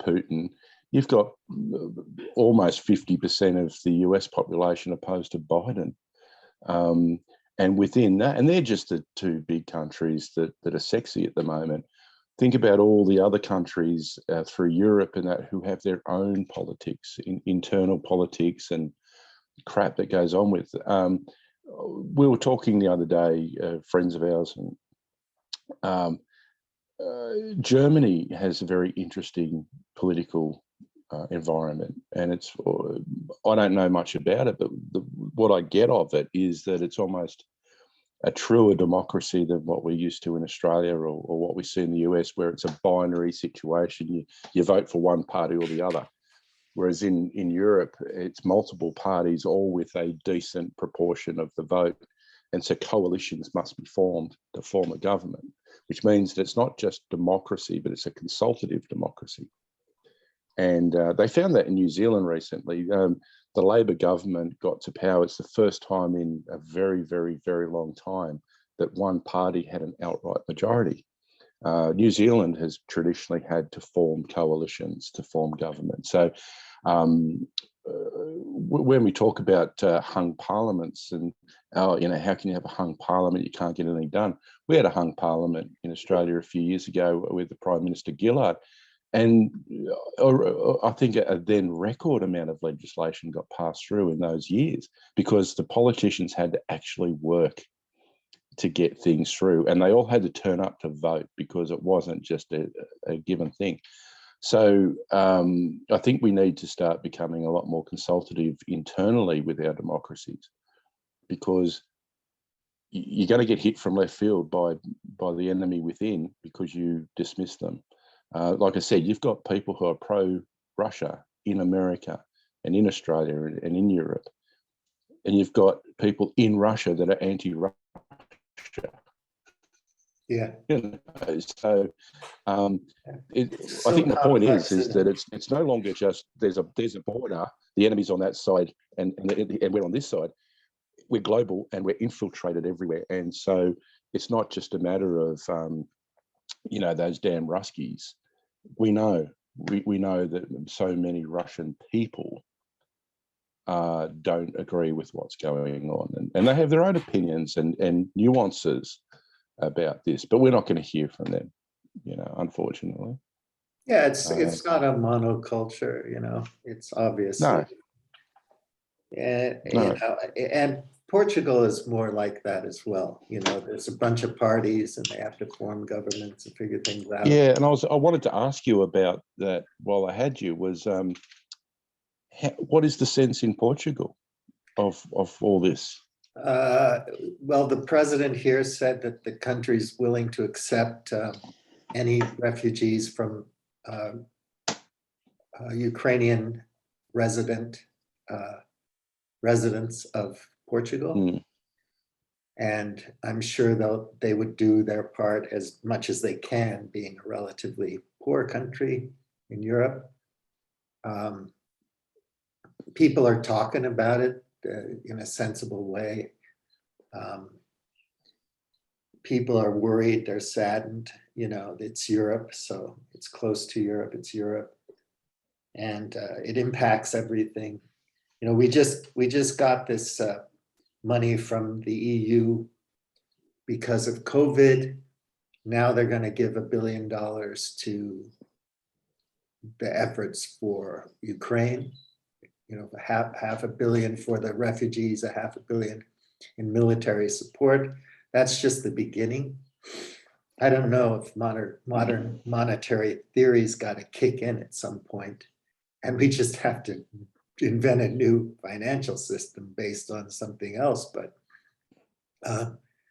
Putin. You've got almost 50% of the US population opposed to Biden. And within that, and they're just the two big countries that are sexy at the moment. Think about all the other countries through Europe and that who have their own politics, internal politics and crap that goes on with. We were talking the other day, friends of ours, and Germany has a very interesting political environment, and I don't know much about it, but what I get of it is that it's almost a truer democracy than what we're used to in Australia, or what we see in the US, where it's a binary situation. You vote for one party or the other. Whereas in Europe, it's multiple parties, all with a decent proportion of the vote. And so coalitions must be formed to form a government, which means that it's not just democracy, but it's a consultative democracy. And they found that in New Zealand recently. The Labor government got to power. It's the first time in a very, very, very long time that one party had an outright majority. New Zealand has traditionally had to form coalitions to form government. So when we talk about hung parliaments and, how can you have a hung parliament? You can't get anything done. We had a hung parliament in Australia a few years ago with the Prime Minister Gillard. And I think a then record amount of legislation got passed through in those years, because the politicians had to actually work to get things through, and they all had to turn up to vote, because it wasn't just a given thing. So I think we need to start becoming a lot more consultative internally with our democracies, because you're going to get hit from left field by the enemy within because you dismiss them. Like I said, you've got people who are pro-Russia in America and in Australia and in Europe, and you've got people in Russia that are anti-Russia. Yeah. So I think the point is that it's no longer just there's a border, the enemy's on that side, and we're on this side. We're global and we're infiltrated everywhere, and so it's not just a matter of those damn Ruskies. We know that so many Russian people don't agree with what's going on, and they have their own opinions and nuances about this, but we're not going to hear from them, unfortunately. Yeah, it's not a monoculture, it's obviously. No. And Portugal is more like that as well. There's a bunch of parties and they have to form governments and figure things out. Yeah, and I wanted to ask you about that while I had you, was what is the sense in Portugal of all this? Well, the president here said that the country's willing to accept any refugees from Ukrainian residents of Portugal. Mm. And I'm sure they would do their part as much as they can, being a relatively poor country in Europe. People are talking about it in a sensible way. People are worried, they're saddened, it's Europe, so it's close to Europe, it's Europe. And it impacts everything. We just got this money from the EU because of COVID. Now they're going to give $1 billion to the efforts for Ukraine. Half $500 million for the refugees, $500 million in military support. That's just the beginning. I don't know if modern monetary theory's got to kick in at some point, and we just have to invent a new financial system based on something else. But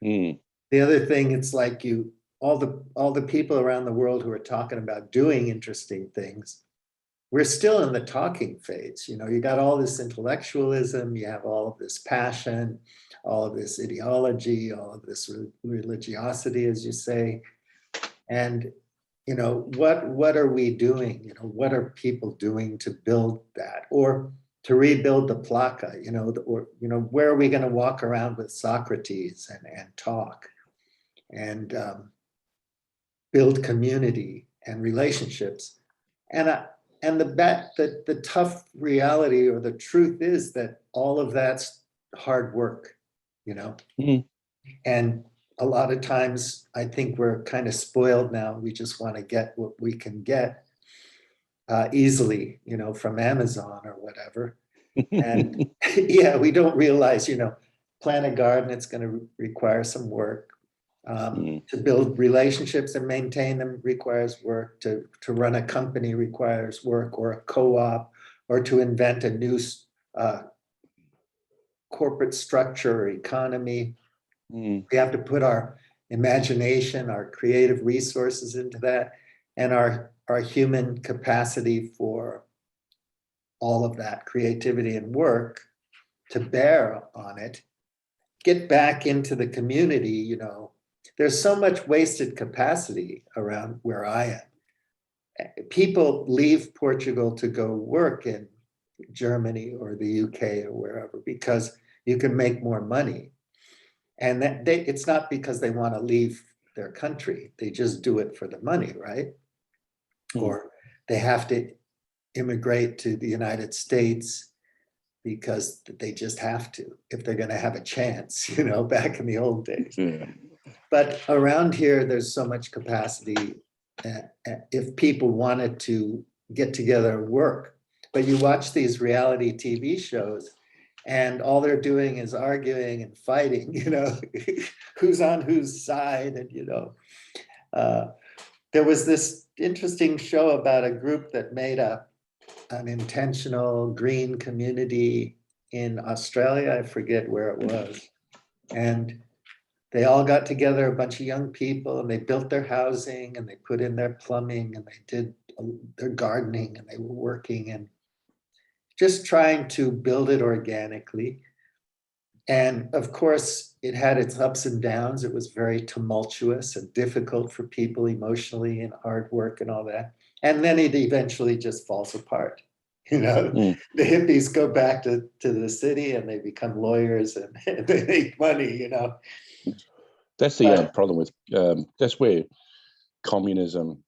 the other thing, it's like all the people around the world who are talking about doing interesting things, we're still in the talking phase. You got all this intellectualism, you have all of this passion, all of this ideology, all of this religiosity, as you say. And what are we doing? What are people doing to build that, or to rebuild the plaka? Where are we going to walk around with Socrates and talk and build community and relationships? And the tough reality or the truth is that all of that's hard work, and a lot of times I think we're kind of spoiled now. We just want to get what we can get easily, from Amazon or whatever. And yeah, we don't realize, plant a garden, it's going to require some work. To build relationships and maintain them requires work. To run a company requires work, or a co-op, or to invent a new corporate structure or economy. We have to put our imagination, our creative resources into that, and our human capacity for all of that creativity and work to bear on it. Get back into the community, There's so much wasted capacity around where I am. People leave Portugal to go work in Germany or the UK or wherever because you can make more money. And it's not because they want to leave their country. They just do it for the money, right? Or they have to immigrate to the United States because they just have to, if they're going to have a chance, back in the old days. But around here, there's so much capacity if people wanted to get together and work. But you watch these reality TV shows, and all they're doing is arguing and fighting, who's on whose side. And, there was this interesting show about a group that made an intentional green community in Australia. I forget where it was. And they all got together, a bunch of young people, and they built their housing and they put in their plumbing and they did their gardening and they were working and just trying to build it organically. And of course, it had its ups and downs. It was very tumultuous and difficult for people emotionally and hard work and all that. And then it eventually just falls apart. The hippies go back to the city and they become lawyers and they make money, That's the problem with, that's where communism,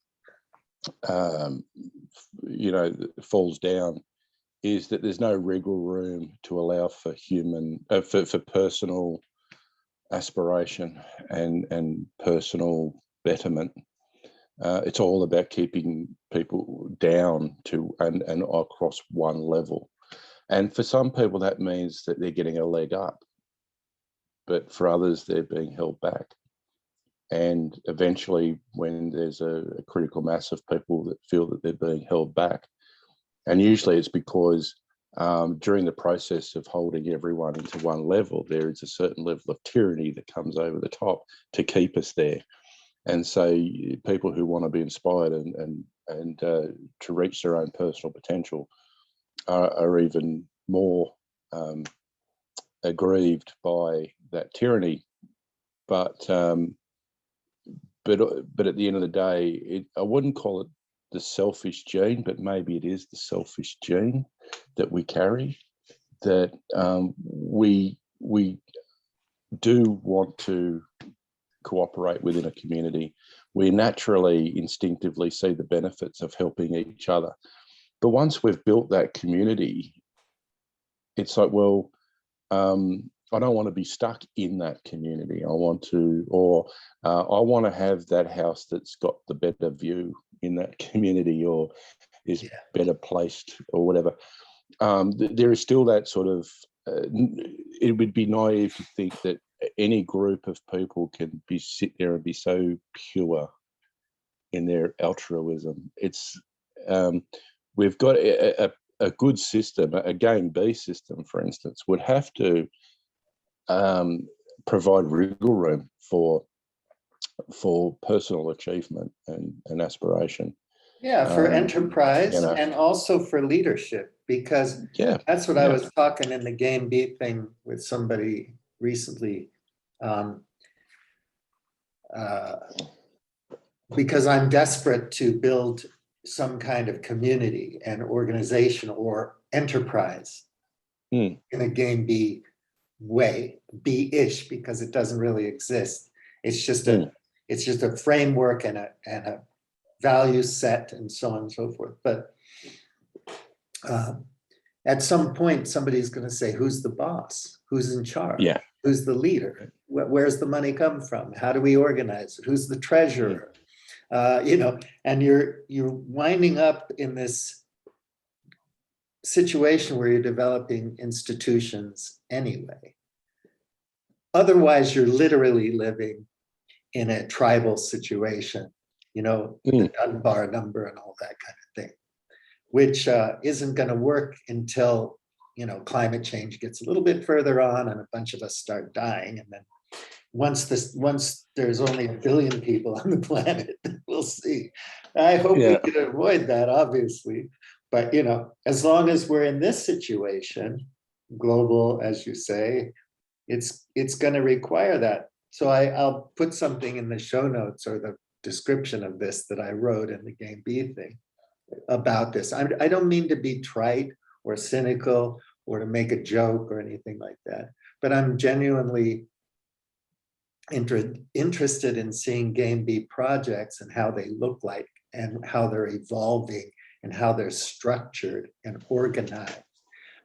falls down, is that there's no wriggle room to allow for for personal aspiration and personal betterment. It's all about keeping people down and across one level. And for some people, that means that they're getting a leg up. But for others, they're being held back. And eventually, when there's a critical mass of people that feel that they're being held back, and usually it's because during the process of holding everyone into one level, there is a certain level of tyranny that comes over the top to keep us there. And so people who want to be inspired and to reach their own personal potential are even more aggrieved by that tyranny. But at the end of the day, I wouldn't call it the selfish gene, but maybe it is the selfish gene that we carry, that we do want to cooperate within a community. We naturally, instinctively see the benefits of helping each other. But once we've built that community, it's like, well, I don't want to be stuck in that community. I want to have that house that's got the better view in that community, or is better placed, or whatever. There is still that sort of, it would be naive to think that any group of people can sit there and be so pure in their altruism. It's we've got a good system, a Game-B system, for instance, would have to provide wriggle room for personal achievement and aspiration. Yeah, for enterprise and also for leadership, because that's what I was talking in the Game-B thing with somebody recently. Because I'm desperate to build some kind of community and organization or enterprise in a Game-B way, B-ish, because it doesn't really exist. It's just a framework and a value set and so on and so forth. But at some point, somebody's going to say, who's the boss? Who's in charge? Yeah. Who's the leader? Where's the money come from? How do we organize it? Who's the treasurer? And you're winding up in this situation where you're developing institutions anyway. Otherwise, you're literally living in a tribal situation, the Dunbar number and all that kind of thing, which isn't going to work until, climate change gets a little bit further on and a bunch of us start dying. And then once there's only 1 billion people on the planet, we'll see. I hope we can avoid that, obviously. But, as long as we're in this situation, global, as you say, it's going to require that. So I'll put something in the show notes or the description of this that I wrote in the Game-B thing about this. I don't mean to be trite or cynical or to make a joke or anything like that, but I'm genuinely interested in seeing Game-B projects and how they look like and how they're evolving and how they're structured and organized.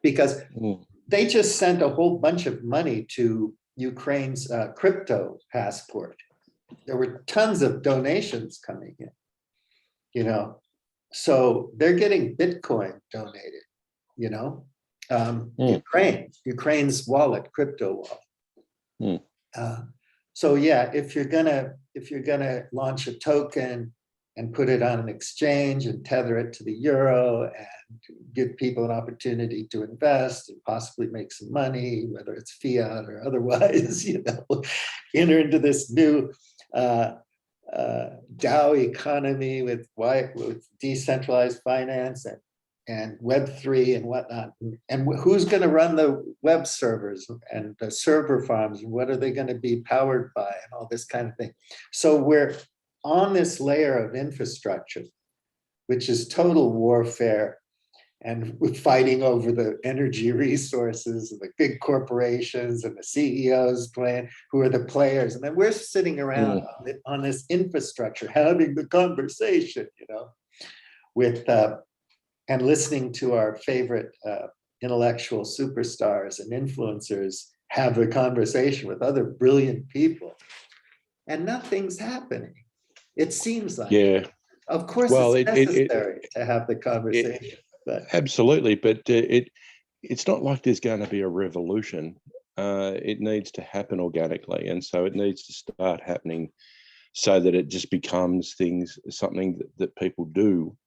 Because they just sent a whole bunch of money to Ukraine's crypto passport. There were tons of donations coming in, so they're getting Bitcoin donated, Ukraine's wallet, crypto wallet. So yeah, if you're gonna launch a token and put it on an exchange and tether it to the euro and give people an opportunity to invest and possibly make some money, whether it's fiat or otherwise, enter into this new DAO economy with decentralized finance and Web3 and whatnot. And who's going to run the web servers and the server farms, and what are they going to be powered by, and all this kind of thing. So we're on this layer of infrastructure, which is total warfare, and we're fighting over the energy resources and the big corporations and the CEOs who are the players. And then we're sitting around on this infrastructure, having the conversation, with and listening to our favorite intellectual superstars and influencers have a conversation with other brilliant people, and nothing's happening. It seems like, of course, well, it's necessary to have the conversation. But absolutely, but it's not like there's going to be a revolution. It needs to happen organically, and so it needs to start happening so that it just becomes something that people do.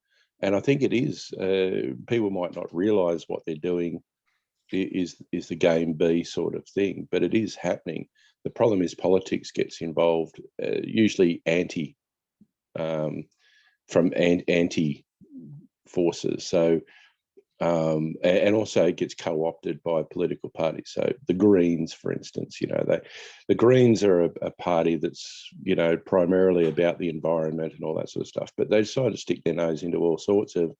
And I think it is. People might not realise what they're doing is the Game-B sort of thing, but it is happening. The problem is politics gets involved, usually from anti forces. So, and also it gets co-opted by political parties. So the Greens, for instance, the Greens are a party that's, primarily about the environment and all that sort of stuff, but they decide to stick their nose into all sorts of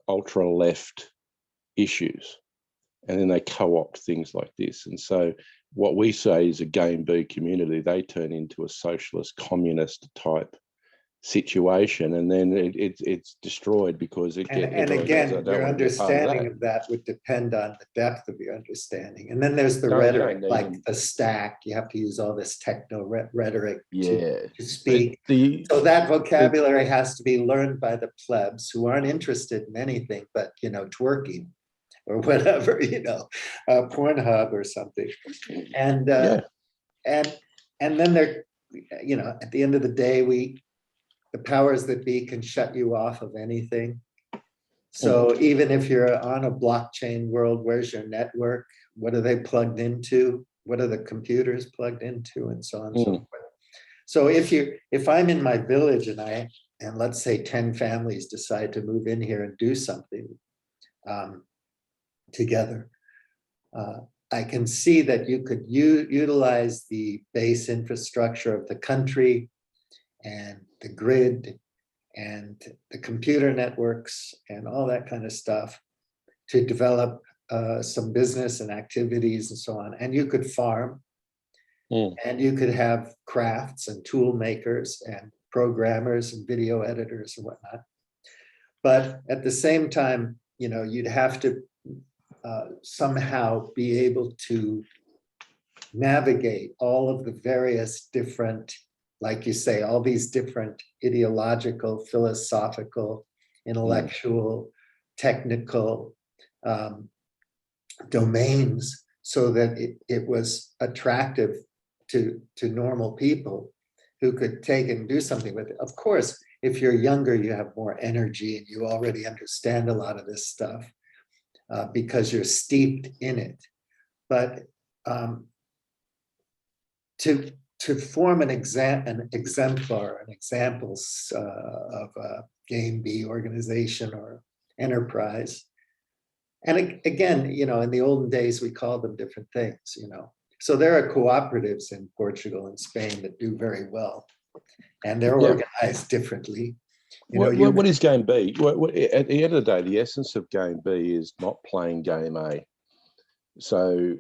ultra-left issues. And then they co-opt things like this. And so what we say is a Game-B community, they turn into a socialist, communist type situation, and then it's destroyed because it gets. And again, your understanding of that would depend on the depth of your understanding. And then there's the rhetoric, like the stack. You have to use all this techno rhetoric to speak. So that vocabulary has to be learned by the plebs who aren't interested in anything but twerking or whatever, Pornhub or something. And and then they're, at the end of the day, the powers that be can shut you off of anything. So even if you're on a blockchain world, where's your network? What are they plugged into? What are the computers plugged into? And so on and so forth. So if I'm in my village and let's say 10 families decide to move in here and do something together, I can see that you could utilize the base infrastructure of the country and the grid and the computer networks and all that kind of stuff to develop some business and activities and so on. And you could farm, and you could have crafts and tool makers and programmers and video editors and whatnot. But at the same time, you'd have to somehow be able to navigate all of the various different, like you say, all these different ideological, philosophical, intellectual, technical domains, so that it was attractive to normal people who could take and do something with it. Of course, if you're younger, you have more energy and you already understand a lot of this stuff because you're steeped in it. But to form an exemplar, an examples of a Game-B organization or enterprise. And again, in the olden days, we called them different things, So there are cooperatives in Portugal and Spain that do very well, and they're organized differently. What is Game-B? At the end of the day, the essence of Game-B is not playing Game A. So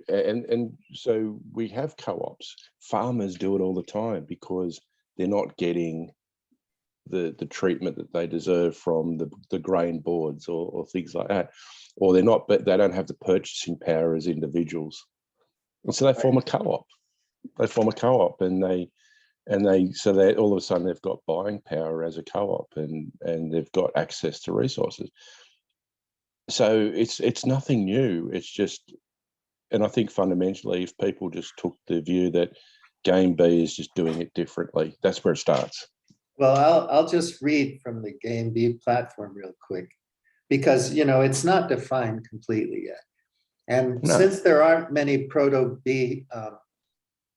so we have co-ops. Farmers do it all the time because they're not getting the treatment that they deserve from the grain boards or things like that, or they don't have the purchasing power as individuals, and so they form a co-op. They form a co-op, and so they all of a sudden they've got buying power as a co-op, and they've got access to resources. So it's nothing new. It's just. And I think fundamentally, if people just took the view that Game-B is just doing it differently, that's where it starts. Well, I'll just read from the Game-B platform real quick, because it's not defined completely yet. And No. since there aren't many proto-B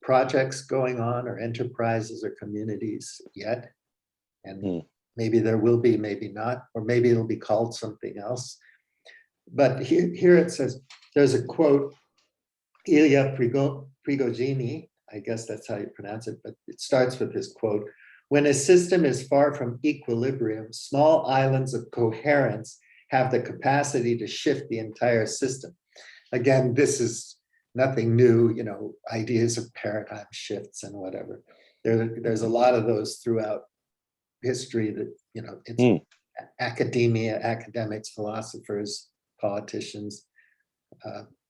projects going on, or enterprises or communities yet, and maybe there will be, maybe not, or maybe it'll be called something else. But here it says, there's a quote, Ilya Prigogine, I guess that's how you pronounce it, but it starts with this quote: "When a system is far from equilibrium, small islands of coherence have the capacity to shift the entire system." Again, this is nothing new, ideas of paradigm shifts and whatever. There's a lot of those throughout history that, it's academia, academics, philosophers, politicians,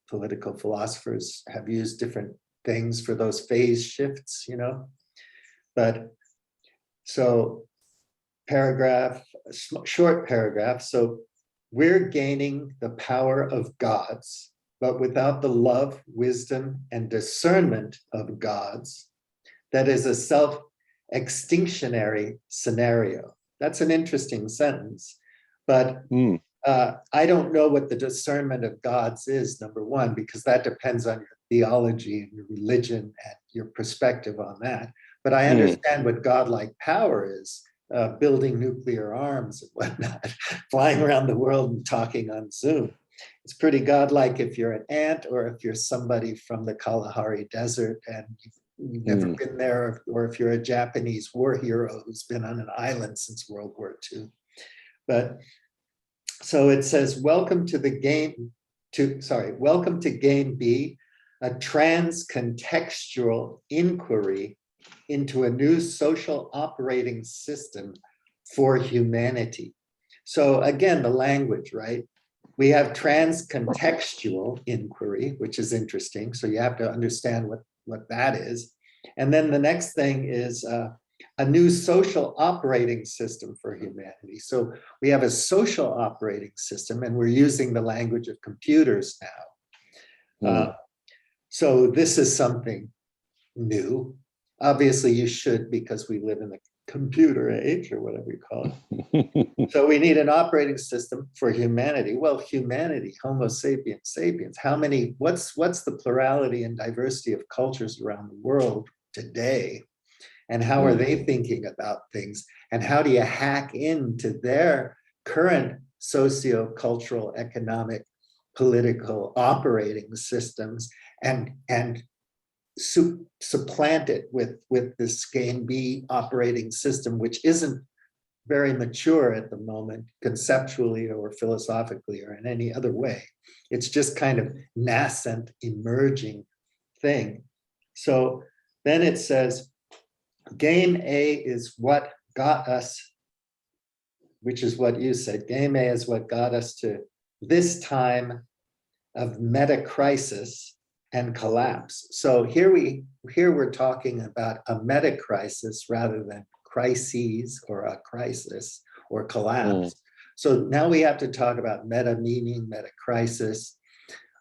political philosophers have used different things for those phase shifts, But so short paragraph. So we're gaining the power of gods, but without the love, wisdom, and discernment of gods. That is a self-extinctionary scenario. That's an interesting sentence, but I don't know what the discernment of gods is, number one, because that depends on your theology and your religion and your perspective on that. But I understand what godlike power is, building nuclear arms and whatnot, flying around the world and talking on Zoom. It's pretty godlike if you're an ant, or if you're somebody from the Kalahari Desert and you've never been there, or if you're a Japanese war hero who's been on an island since World War II. But so it says, welcome to Game-B, a trans-contextual inquiry into a new social operating system for humanity. So again, the language, right? We have trans-contextual inquiry, which is interesting. So you have to understand what that is. And then the next thing is a new social operating system for humanity. So we have a social operating system, and we're using the language of computers now. So this is something new. Obviously you should, because we live in the computer age, or whatever you call it. So we need an operating system for humanity. Well, humanity, homo sapiens sapiens, what's the plurality and diversity of cultures around the world today? And how are they thinking about things? And how do you hack into their current socio-cultural, economic, political operating systems and supplant it with this Game-B operating system, which isn't very mature at the moment, conceptually or philosophically or in any other way. It's just kind of nascent, emerging thing. So then it says, Game-A is what got us, which is what you said, Game-A is what got us to this time of meta-crisis and collapse. So here we're talking about a meta-crisis rather than crises, or a crisis, or collapse. So now we have to talk about meta-meaning, meta-crisis,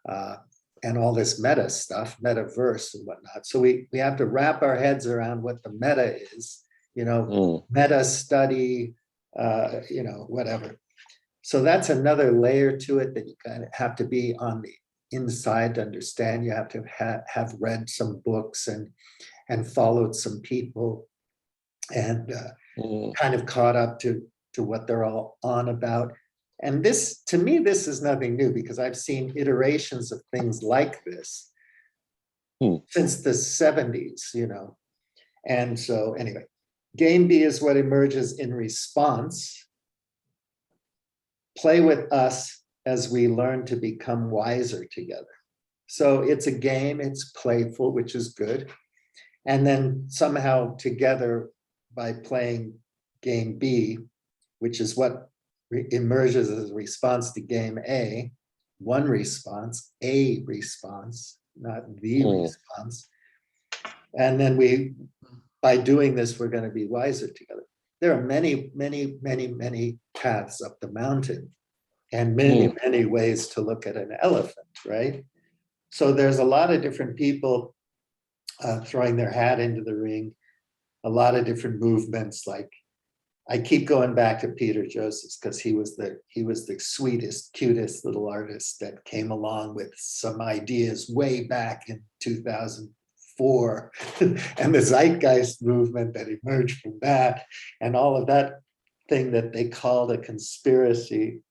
and all this meta stuff, metaverse and whatnot. So we have to wrap our heads around what the meta is, meta study, whatever. So that's another layer to it that you kind of have to be on the inside to understand. You have to have read some books and followed some people and kind of caught up to what they're all on about. And this, to me, this is nothing new, because I've seen iterations of things like this since the 70s, And so anyway, Game-B is what emerges in response. Play with us as we learn to become wiser together. So it's a game, it's playful, which is good. And then somehow together, by playing Game-B, which is what emerges as a response to Game-A, one response, a response, not the response. And then by doing this, we're going to be wiser together. There are many, many, many, many paths up the mountain, and many, many ways to look at an elephant, right? So there's a lot of different people throwing their hat into the ring, a lot of different movements like I keep going back to Peter Josephs because he was the sweetest, cutest little artist that came along with some ideas way back in 2004 and the zeitgeist movement that emerged from that and all of that thing that they called a conspiracy.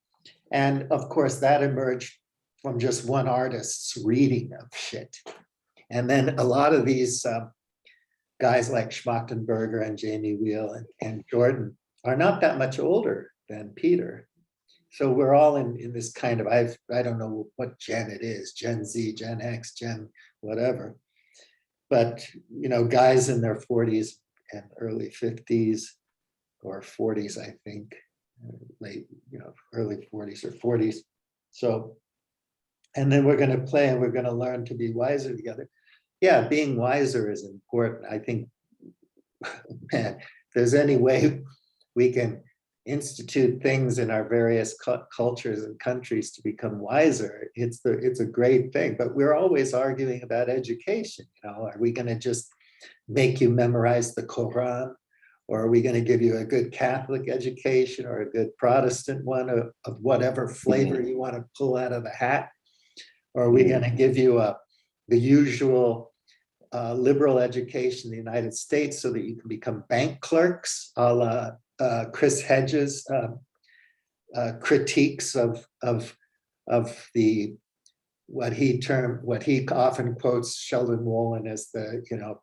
And of course, that emerged from just one artist's reading of shit. And then a lot of these guys like Schmachtenberger and Jamie Wheel and Jordan are not that much older than Peter. So we're all in this kind of, I don't know what gen it is, Gen Z, Gen X, Gen whatever. But, you know, guys in their 40s and early 50s or 40s, I think, late, you know, early 40s or 40s. So, and then we're going to play and we're going to learn to be wiser together. Yeah, being wiser is important. I think, man, if there's any way we can institute things in our various cultures and countries to become wiser, it's a great thing. But we're always arguing about education. You know, are we going to just make you memorize the Quran? Or are we going to give you a good Catholic education or a good Protestant one of whatever flavor you want to pull out of the hat? Or are we going to give you the usual liberal education in the United States so that you can become bank clerks, a la Chris Hedges' critiques of the what he often quotes Sheldon Wolin as the, you know,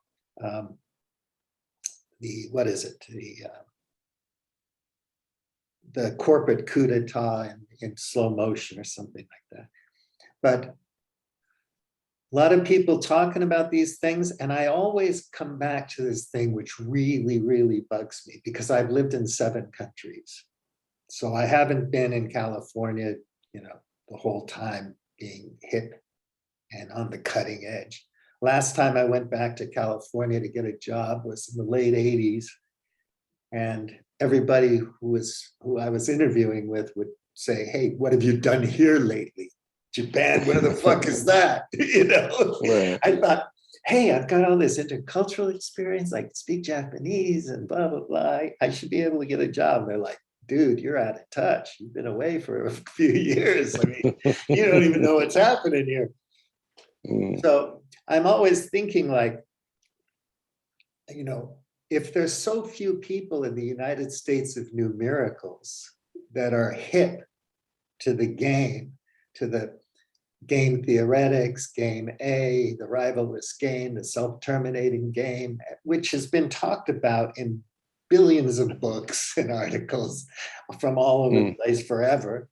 what is it, the corporate coup d'etat in slow motion or something like that. But a lot of people talking about these things, and I always come back to this thing which really, really bugs me because I've lived in 7 countries. So I haven't been in California, you know, the whole time being hip and on the cutting edge. Last time I went back to California to get a job was in the late 80s. And everybody who I was interviewing with would say, hey, what have you done here lately? Japan, where the fuck is that? You know, right. I thought, hey, I've got all this intercultural experience. I can speak Japanese and blah, blah, blah. I should be able to get a job. And they're like, dude, you're out of touch. You've been away for a few years. I mean, you don't even know what's happening here. So I'm always thinking like, you know, if there's so few people in the United States of new miracles that are hip to the game, to the game theoretics, game A, the rivalrous game, the self-terminating game, which has been talked about in billions of books and articles from all over the place forever.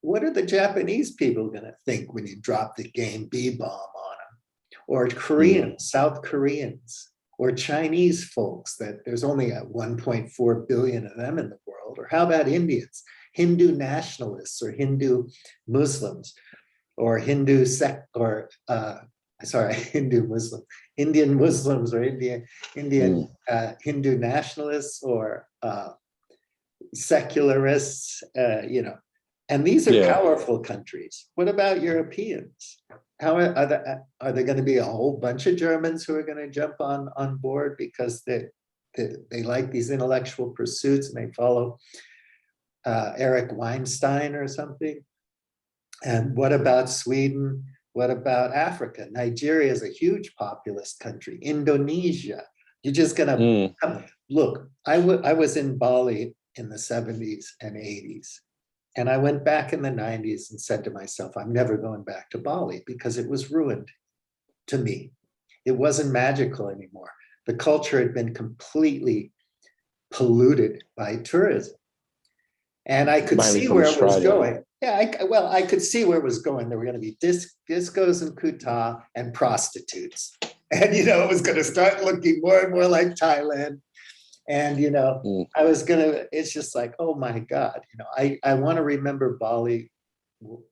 What are the Japanese people going to think when you drop the Game-B bomb on them? Or Koreans, South Koreans, or Chinese folks, that there's only 1.4 billion of them in the world? Or how about Indians? Hindu nationalists or Hindu Muslims or Hindu Hindu Muslim, Indian Muslims or Indian Hindu nationalists or secularists, you know, and these are powerful countries. What about Europeans? How are there going to be a whole bunch of Germans who are going to jump on board because they like these intellectual pursuits and they follow Eric Weinstein or something? And what about Sweden? What about Africa? Nigeria is a huge populous country. Indonesia. You're just gonna look. I was in Bali in the 70s and 80s, and I went back in the 90s and said to myself, I'm never going back to Bali because it was ruined to me. It wasn't magical anymore. The culture had been completely polluted by tourism. And I could see where it was going. Yeah, I could see where it was going. There were going to be discos and kuta and prostitutes. And, you know, it was going to start looking more and more like Thailand. And, you know, I was going to, it's just like, oh my God, you know, I want to remember Bali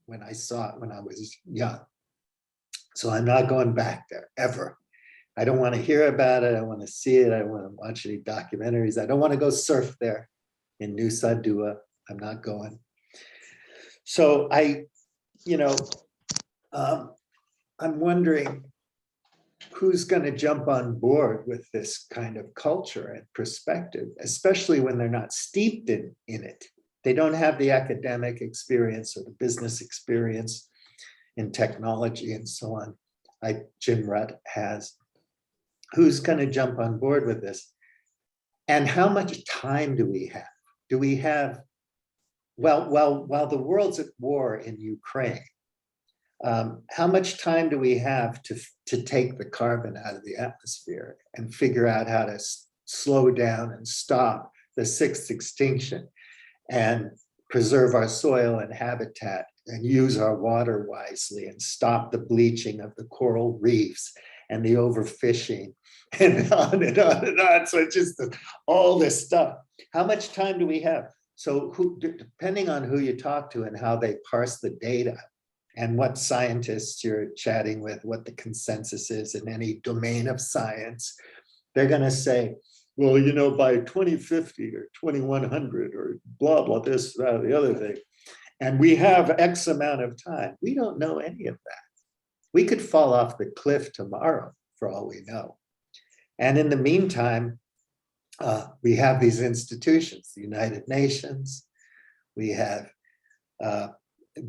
when I saw it when I was young. So I'm not going back there ever. I don't want to hear about it. I want to see it. I don't want to watch any documentaries. I don't want to go surf there in Nusa Dua. I'm not going. So I'm wondering, who's going to jump on board with this kind of culture and perspective, especially when they're not steeped in it. They don't have the academic experience or the business experience in technology and so on, like Jim Rutt has. Who's going to jump on board with this? And how much time do we have? Do we have, well, while the world's at war in Ukraine, how much time do we have to take the carbon out of the atmosphere and figure out how to slow down and stop the sixth extinction and preserve our soil and habitat and use our water wisely and stop the bleaching of the coral reefs and the overfishing and on and on and on. So it's just all this stuff. How much time do we have? So depending on who you talk to and how they parse the data and what scientists you're chatting with, what the consensus is in any domain of science, they're going to say, well, you know, by 2050 or 2100 or blah, blah, this, that, or the other thing. And we have X amount of time. We don't know any of that. We could fall off the cliff tomorrow for all we know. And in the meantime, we have these institutions, the United Nations, we have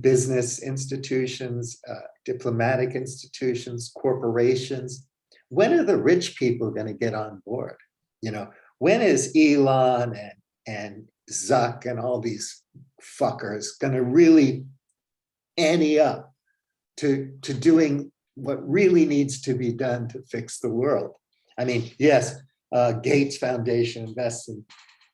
business institutions, diplomatic institutions, corporations. When are the rich people going to get on board? You know, when is Elon and Zuck and all these fuckers going to really ante up to doing what really needs to be done to fix the world? I mean, yes, Gates Foundation invests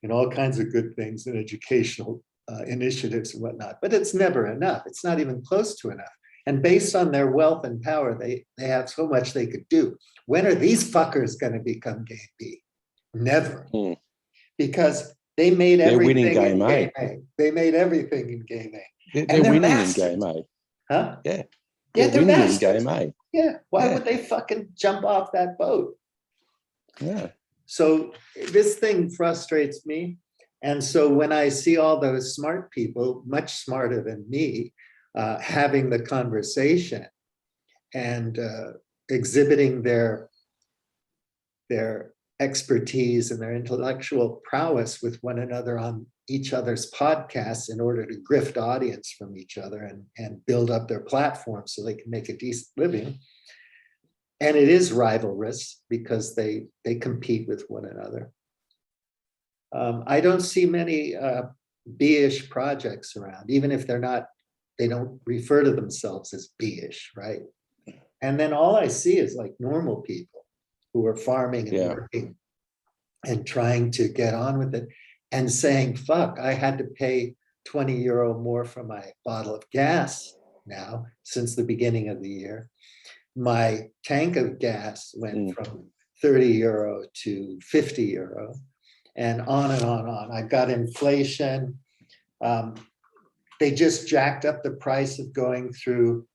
in all kinds of good things and educational initiatives and whatnot, but it's never enough. It's not even close to enough. And based on their wealth and power, they have so much they could do. When are these fuckers going to become Game-B? Never. Because they made everything in Game-A. They made everything in Game-A. They're winning in Game-A. Huh? Yeah. Yeah, they're winning in bastards. Game-A. Yeah. Why would they fucking jump off that boat? Yeah. So this thing frustrates me. And so when I see all those smart people, much smarter than me, having the conversation and exhibiting their expertise and their intellectual prowess with one another on each other's podcasts in order to grift audience from each other and build up their platform so they can make a decent living. And it is rivalrous because they compete with one another. I don't see many B-ish projects around, even if they don't refer to themselves as B-ish, right? And then all I see is like normal people who are farming and working and trying to get on with it and saying, fuck, I had to pay 20 euro more for my bottle of gas now since the beginning of the year. My tank of gas went from 30 euro to 50 euro. And on and on and on. I've got inflation. They just jacked up the price of going through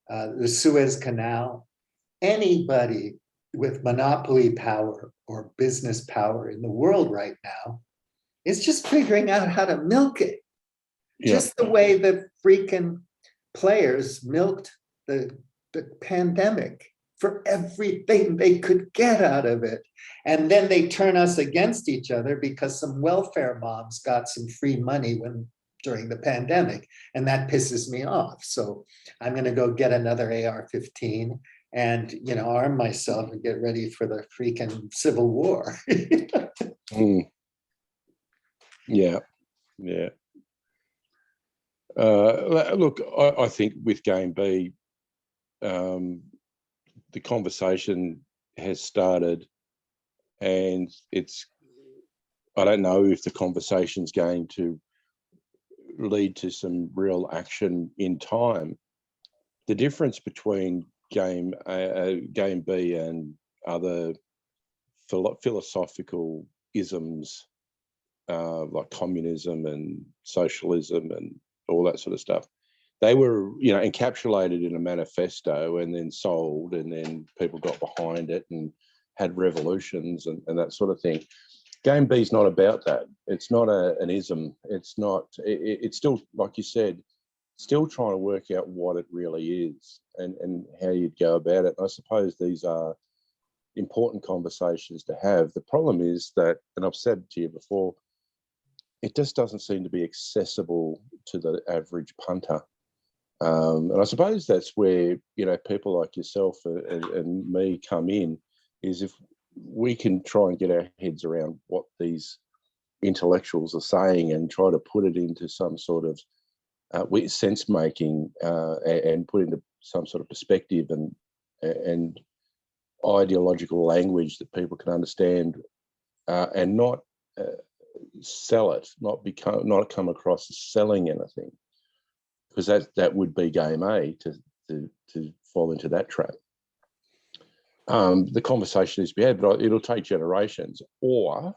the Suez Canal. Anybody with monopoly power or business power in the world right now is just figuring out how to milk it. Yeah. Just the way the freaking players milked the pandemic for everything they could get out of it. And then they turn us against each other because some welfare moms got some free money during the pandemic, and that pisses me off. So I'm going to go get another AR-15 and, you know, arm myself and get ready for the freaking civil war. Yeah. Look, I think with Game-B, the conversation has started, and I don't know if the conversation's going to lead to some real action in time. The difference between Game-B and other philosophical isms like communism and socialism and all that sort of stuff, they were, you know, encapsulated in a manifesto and then sold, and then people got behind it and had revolutions and that sort of thing. Game-B is not about that. It's not an ism. It's not. It's still, like you said, still trying to work out what it really is and how you'd go about it. I suppose these are important conversations to have. The problem is that, and I've said to you before, it just doesn't seem to be accessible to the average punter. And I suppose that's where, you know, people like yourself and me come in, is if we can try and get our heads around what these intellectuals are saying and try to put it into some sort of sense making and put into some sort of perspective and ideological language that people can understand, and not sell it, not come across as selling anything, because that would be game A to fall into that trap. The conversation is to be had, but it'll take generations, or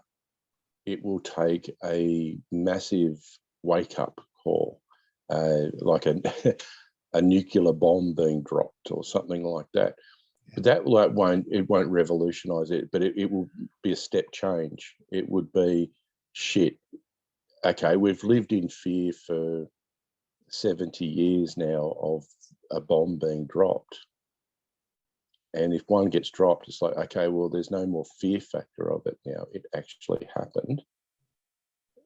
it will take a massive wake-up call, like a nuclear bomb being dropped or something like that. But that won't revolutionise it, but it will be a step change. It would be, shit, okay, we've lived in fear for 70 years now of a bomb being dropped. And if one gets dropped, it's like, okay, well, there's no more fear factor of it now. It actually happened.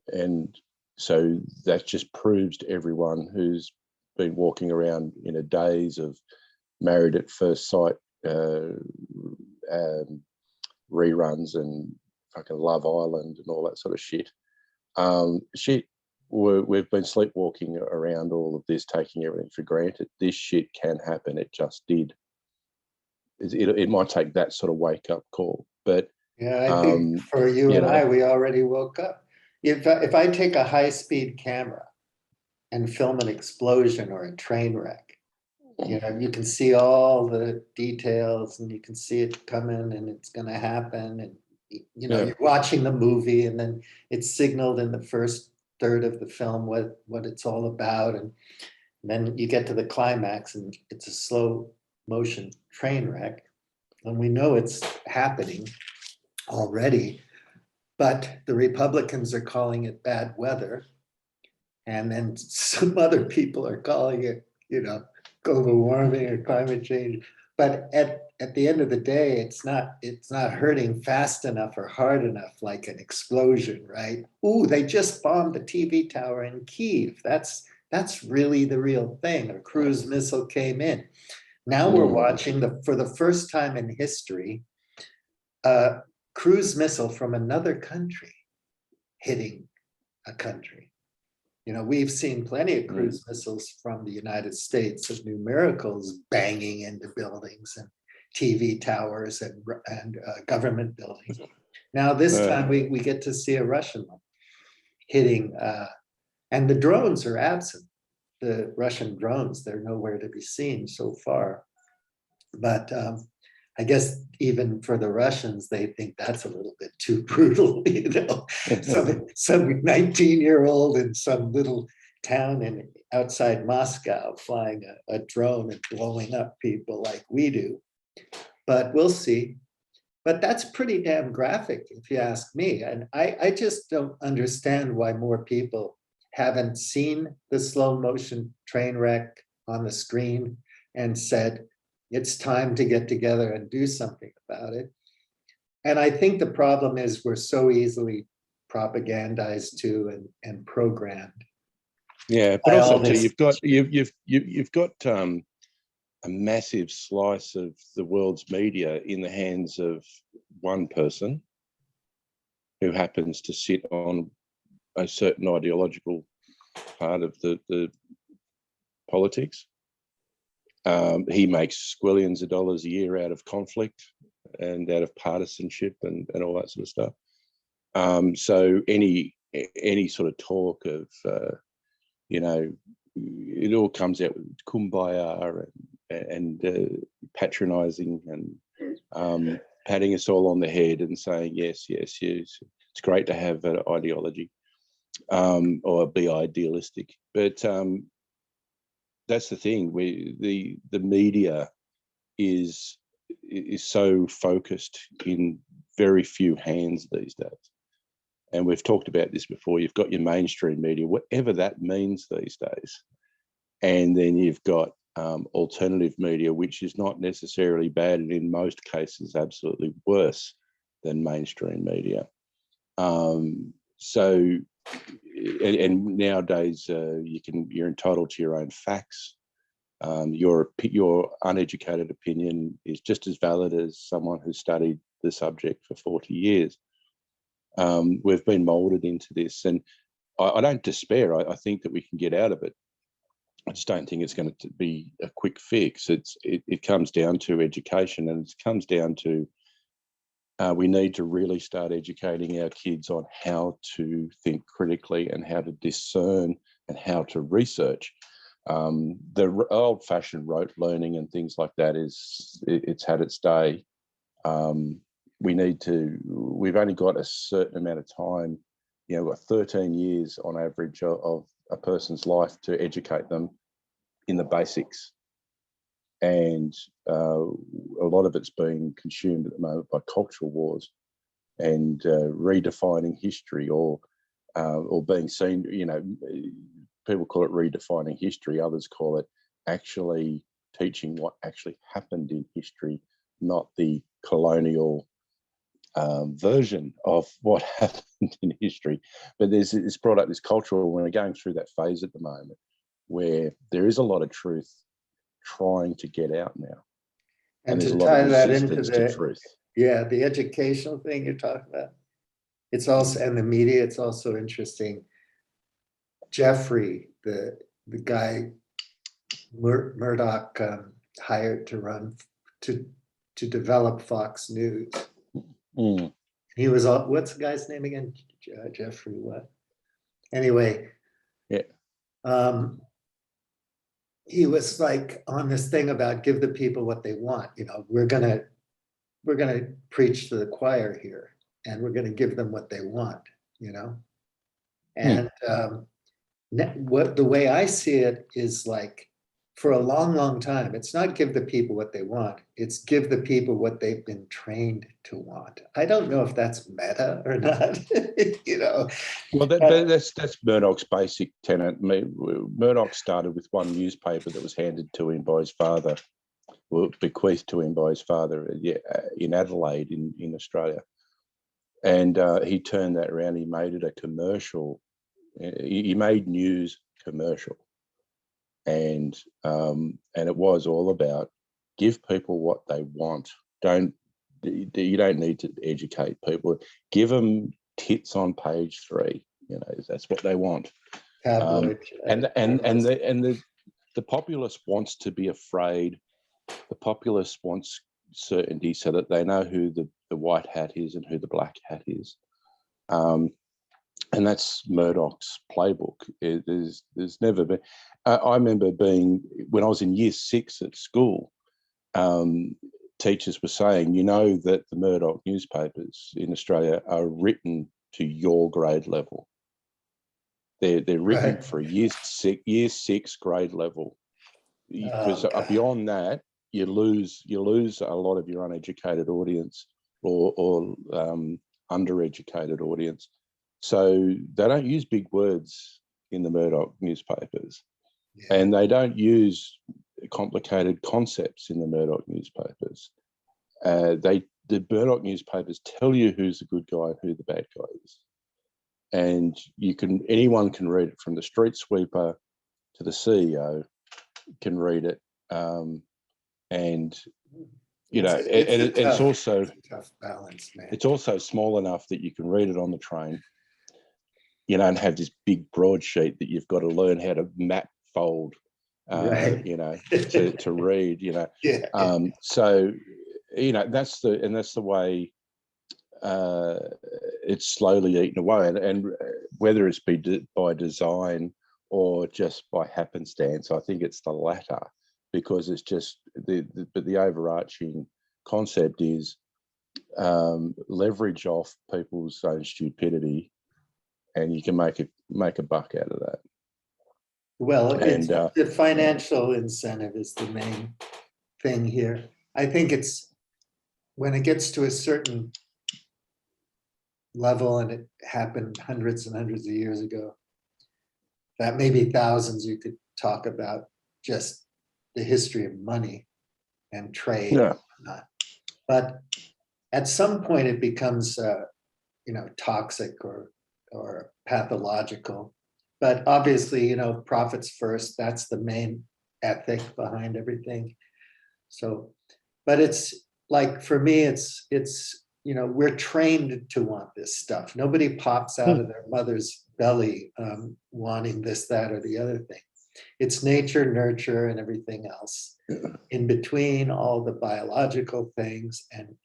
And so that just proves to everyone who's been walking around in a daze of Married at First Sight reruns and fucking Love Island and all that sort of shit. We've been sleepwalking around all of this, taking everything for granted. This shit can happen. It just did. It might take that sort of wake-up call. But yeah, I think for you and I, we already woke up. If I take a high-speed camera and film an explosion or a train wreck, you know, you can see all the details and you can see it coming and it's going to happen. And, you know, you're watching the movie and then it's signaled in the first third of the film what it's all about. And then you get to the climax and it's a slow motion train wreck. And we know it's happening already, but the Republicans are calling it bad weather. And then some other people are calling it, you know, global warming or climate change. But at the end of the day, it's not hurting fast enough or hard enough like an explosion, right? Ooh, they just bombed the TV tower in Kyiv. That's really the real thing. A cruise missile came in. Now we're watching for the first time in history, a cruise missile from another country hitting a country. You know, we've seen plenty of cruise missiles from the United States of numericals banging into buildings and TV towers and government buildings. Now this time we get to see a Russian one hitting, and the drones are absent. The Russian drones, they're nowhere to be seen so far. But I guess even for the Russians, they think that's a little bit too brutal, you know. Some 19-year-old in some little town outside Moscow flying a drone and blowing up people like we do. But we'll see. But that's pretty damn graphic, if you ask me. And I just don't understand why more people haven't seen the slow motion train wreck on the screen and said, it's time to get together and do something about it. And I think the problem is we're so easily propagandized to and programmed. Yeah, but also too, you've got a massive slice of the world's media in the hands of one person who happens to sit on a certain ideological part of the politics. He makes squillions of dollars a year out of conflict and out of partisanship and all that sort of stuff. So any sort of talk of, you know, it all comes out with kumbaya and patronizing and patting us all on the head and saying, yes, it's great to have an ideology or be idealistic. But that's the thing. The media is so focused in very few hands these days, and we've talked about this before. You've got your mainstream media, whatever that means these days, and then you've got alternative media, which is not necessarily bad, and in most cases absolutely worse than mainstream media. So, and nowadays you're entitled to your own facts. Your uneducated opinion is just as valid as someone who studied the subject for 40 years. We've been molded into this, and I don't despair. I think that we can get out of it. I just don't think it's going to be a quick fix. It comes down to education, and it comes down to we need to really start educating our kids on how to think critically and how to discern and how to research. The old-fashioned rote learning and things like that it's had its day. We've only got a certain amount of time, we've got 13 years on average of a person's life to educate them in the basics. And a lot of it's being consumed at the moment by cultural wars and redefining history or being seen, people call it redefining history, others call it actually teaching what actually happened in history, not the colonial version of what happened in history. But it's brought up this cultural, we're going through that phase at the moment where there is a lot of truth trying to get out now. And there's to a lot tie of that into resistance to truth. the educational thing you're talking about, it's also, and the media, it's also interesting. Jeffrey, the guy Murdoch hired to run to develop Fox News. Mm. He was what's the guy's name again? Jeffrey what? Anyway, yeah. He was like on this thing about give the people what they want. We're gonna preach to the choir here, and we're gonna give them what they want. And what the way I see it is like, for a long, long time, it's not give the people what they want, it's give the people what they've been trained to want. I don't know if that's meta or not. Well, that's Murdoch's basic tenet. Murdoch started with one newspaper that was handed to him by his father, or bequeathed to him by his father in Adelaide in Australia. And he turned that around, he made it a commercial. He made news commercial, and it was all about give people what they want. You don't need to educate people. Give them tits on page 3. That's what they want. Tabloid, and the populace wants to be afraid. The populace wants certainty so that they know who the white hat is and who the black hat is. And that's Murdoch's playbook. There's never been. I remember when I was in year 6 at school, teachers were saying, that the Murdoch newspapers in Australia are written to your grade level. They're written right. for year 6 grade level, because beyond that, you lose a lot of your uneducated audience or undereducated audience. So they don't use big words in the Murdoch newspapers, and they don't use complicated concepts in the Murdoch newspapers. The Murdoch newspapers tell you who's the good guy and who the bad guy is, and anyone can read it, from the street sweeper to the CEO can read it, and it's also a tough balance, man. It's also small enough that you can read it on the train. You don't have this big broadsheet that you've got to learn how to map fold, right. to read. So that's the way it's slowly eaten away, and whether it's by design or just by happenstance, I think it's the latter, because it's just the overarching concept is leverage off people's own stupidity, and you can make a buck out of that. Well, the financial incentive is the main thing here. I think it's when it gets to a certain level, and it happened hundreds and hundreds of years ago, that maybe thousands you could talk about just the history of money and trade Yeah. and whatnot. But at some point it becomes, toxic or pathological. But obviously, profits first, that's the main ethic behind everything. So, but it's like, for me, it's we're trained to want this stuff. Nobody pops out of their mother's belly wanting this, that, or the other thing. It's nature, nurture, and everything else in between, all the biological things, and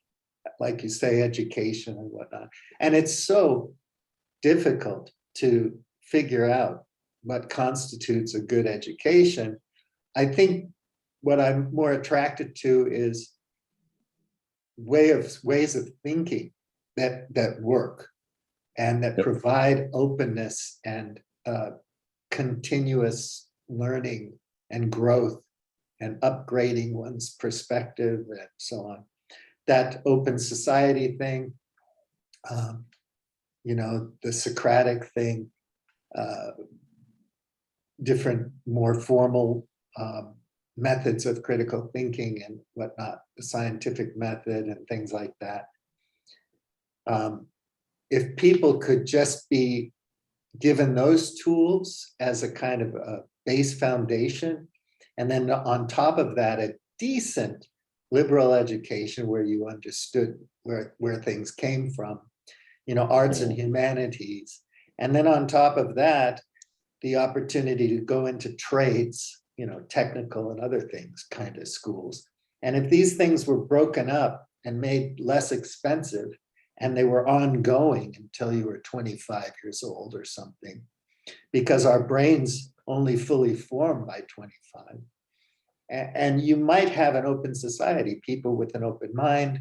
like you say, education and whatnot. And it's so difficult to figure out what constitutes a good education. I think what I'm more attracted to is ways of thinking that work and that provide openness and continuous learning and growth and upgrading one's perspective and so on. That open society thing, the Socratic thing, different, more formal methods of critical thinking and whatnot, the scientific method and things like that. If people could just be given those tools as a kind of a base foundation, and then on top of that, a decent liberal education where you understood where things came from, arts and humanities. And then on top of that, the opportunity to go into trades, technical and other things kind of schools. And if these things were broken up and made less expensive, and they were ongoing until you were 25 years old or something, because our brains only fully form by 25. And you might have an open society, people with an open mind,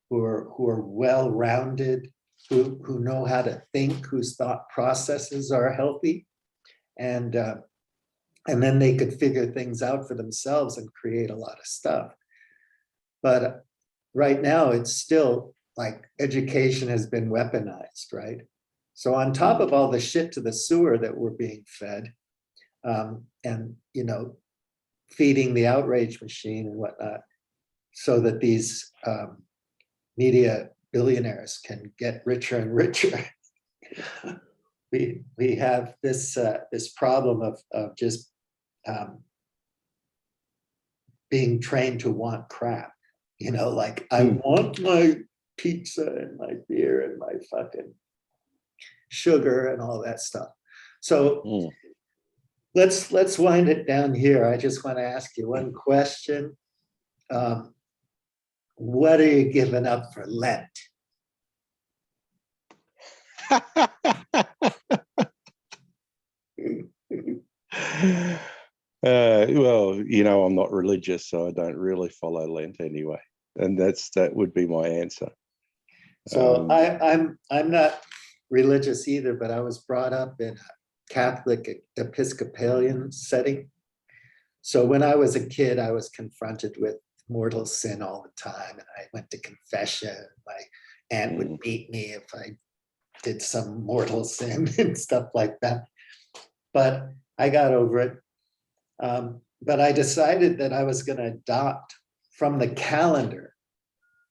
who are well-rounded, who know how to think, whose thought processes are healthy, and then they could figure things out for themselves and create a lot of stuff. But right now, it's still like education has been weaponized, right? So on top of all the shit to the sewer that we're being fed, and feeding the outrage machine and whatnot, so that these media billionaires can get richer and richer. We have this problem of just being trained to want crap. Like I want my pizza and my beer and my fucking sugar and all that stuff. So let's wind it down here. I just want to ask you one question. What are you giving up for Lent? Well, I'm not religious, so I don't really follow Lent anyway, and that would be my answer. So I'm not religious either, but I was brought up in a Catholic Episcopalian setting. So when I was a kid, I was confronted with mortal sin all the time, and I went to confession. My aunt would beat me if I did some mortal sin and stuff like that. But I got over it. But I decided that I was going to adopt from the calendar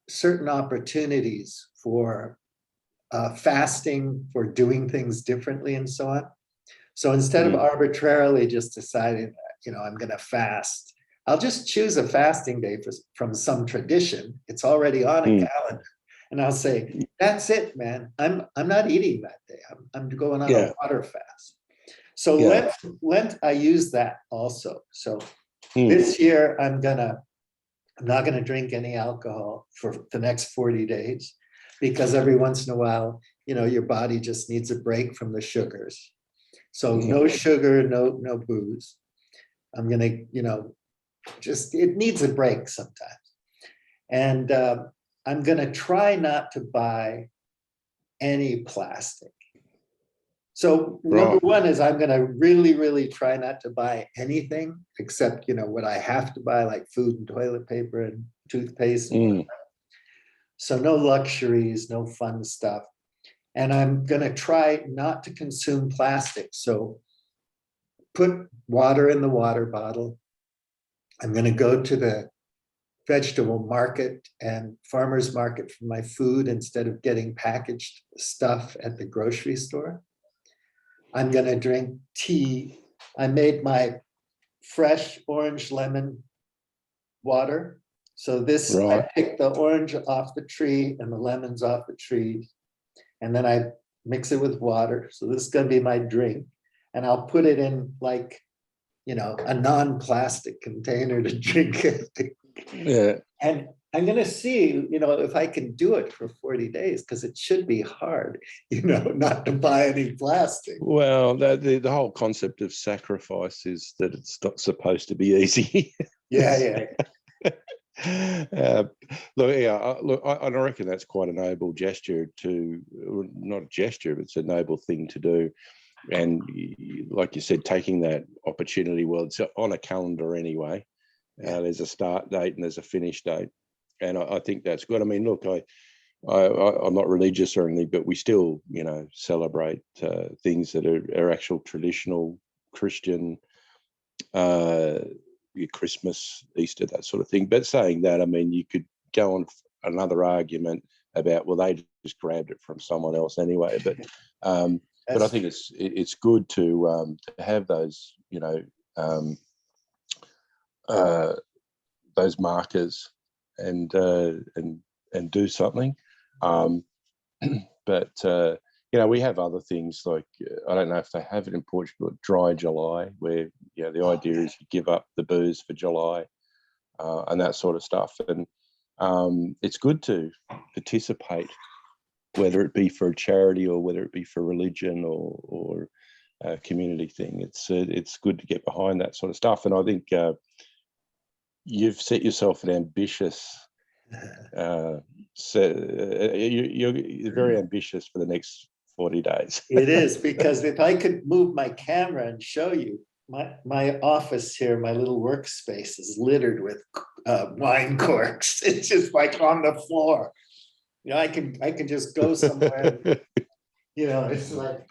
certain opportunities for fasting, for doing things differently and so on. So instead of arbitrarily just deciding that, I'm going to fast, I'll just choose a fasting day from some tradition. It's already on a calendar. And I'll say, that's it, man. I'm not eating that day. I'm going on a water fast. So Lent, I use that also. So this year I'm not gonna drink any alcohol for the next 40 days, because every once in a while, your body just needs a break from the sugars. So no sugar, no booze. I'm gonna, it needs a break sometimes. And I'm gonna try not to buy any plastic. So number one is I'm going to really, really try not to buy anything except, what I have to buy, like food and toilet paper and toothpaste. And so no luxuries, no fun stuff. And I'm going to try not to consume plastic. So put water in the water bottle, I'm going to go to the vegetable market and farmers market for my food instead of getting packaged stuff at the grocery store. I'm going to drink tea. I made my fresh orange lemon water. So this, I Right. pick the orange off the tree and the lemons off the tree, and then I mix it with water. So this is going to be my drink, and I'll put it in like, you know, a non-plastic container to drink it. Yeah. And I'm going to see, you know, if I can do it for 40 days, because it should be hard, you know, not to buy any plastic. Well, the whole concept of sacrifice is that it's not supposed to be easy. Yeah. Look, yeah, I reckon that's quite a noble gesture to, not a gesture, but it's a noble thing to do. And like you said, taking that opportunity, well, it's on a calendar anyway. There's a start date and there's a finish date. And I think that's good. I mean, look, I'm not religious or anything, but we still, you know, celebrate things that are actual traditional Christian, Christmas, Easter, that sort of thing. But saying that, I mean, you could go on another argument about, well, they just grabbed it from someone else anyway. But I think it's good to have those, you know, those markers and do something. But you know, we have other things like, I don't know if they have it in Portugal, Dry July, where, you know, the idea is you give up the booze for July and that sort of stuff. And it's good to participate, whether it be for a charity or whether it be for religion or a community thing. It's good to get behind that sort of stuff. And I think you've set yourself an ambitious, you're very ambitious for the next 40 days. It is, because if I could move my camera and show you, my office here, my little workspace is littered with wine corks. It's just like on the floor. You know, I can just go somewhere. You know, it's like,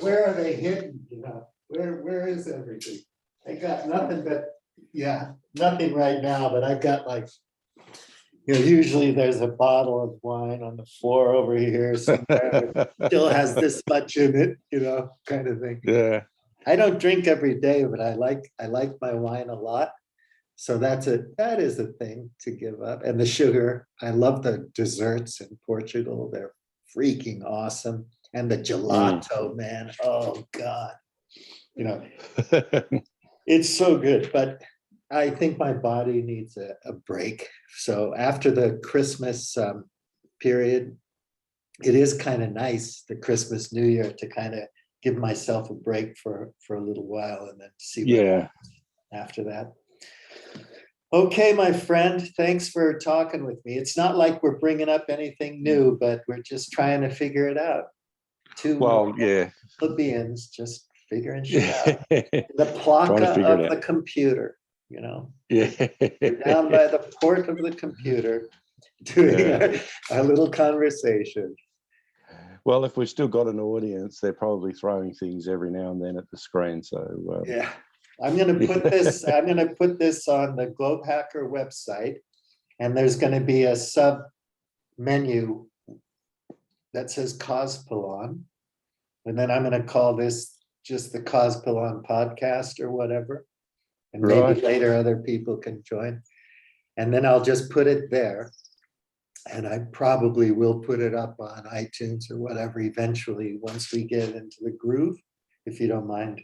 where are they hidden? You know, where is everything? I got nothing but, nothing right now, but I got like, you know, usually there's a bottle of wine on the floor over here somewhere. Still has this much in it, you know, kind of thing. Yeah. I don't drink every day, but I like my wine a lot. So that is a thing to give up. And the sugar, I love the desserts in Portugal. They're freaking awesome. And the gelato, man, oh God. You know, it's so good, but I think my body needs a break. So after the Christmas period, it is kind of nice, the Christmas, New Year, to kind of give myself a break for a little while and then see what happens after that. Okay, my friend, thanks for talking with me. It's not like we're bringing up anything new, but we're just trying to figure it out. Two plebeians just figuring shit out. The plaka of the computer, you know. Yeah. We're down by the port of the computer doing a little conversation. Well, if we've still got an audience, they're probably throwing things every now and then at the screen. So yeah, I'm going to put this. I'm going to put this on the Globe Hacker website, and there's going to be a sub menu that says COSPOLON, and then I'm going to call this just the COSPOLON podcast or whatever, and maybe later other people can join, and then I'll just put it there. And I probably will put it up on iTunes or whatever eventually once we get into the groove, if you don't mind.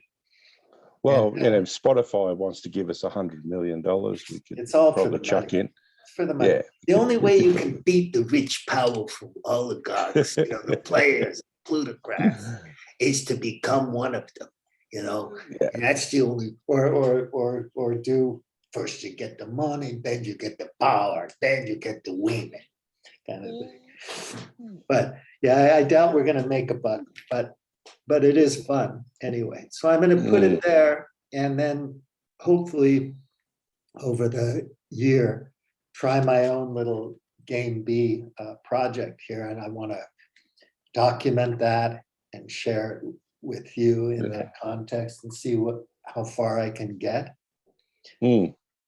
Well, you know, Spotify wants to give us $100 million. We could it's all probably for the chuck money. in. It's for the money. Yeah. The only way you can beat the rich, powerful oligarchs, you know, the players, plutocrats, is to become one of them, you know. Yeah. And that's the only, or do, first you get the money, then you get the power, then you get the women. Kind of thing. But yeah, I doubt we're going to make a buck, but it is fun anyway. So I'm going to put it there, and then hopefully over the year try my own little Game-B project here, and I want to document that and share it with you in that context and see how far I can get.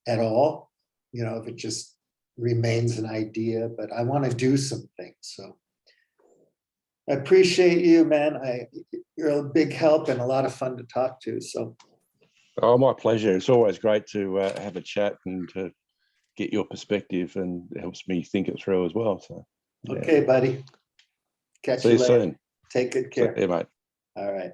at all, you know, if it just remains an idea, but I want to do some things. So I appreciate you, man. You're a big help and a lot of fun to talk to. So. Oh, my pleasure. It's always great to have a chat and to get your perspective, and it helps me think it through as well. So, yeah. Okay, buddy. Catch See you you later. soon. Take good care. See you, mate. All right.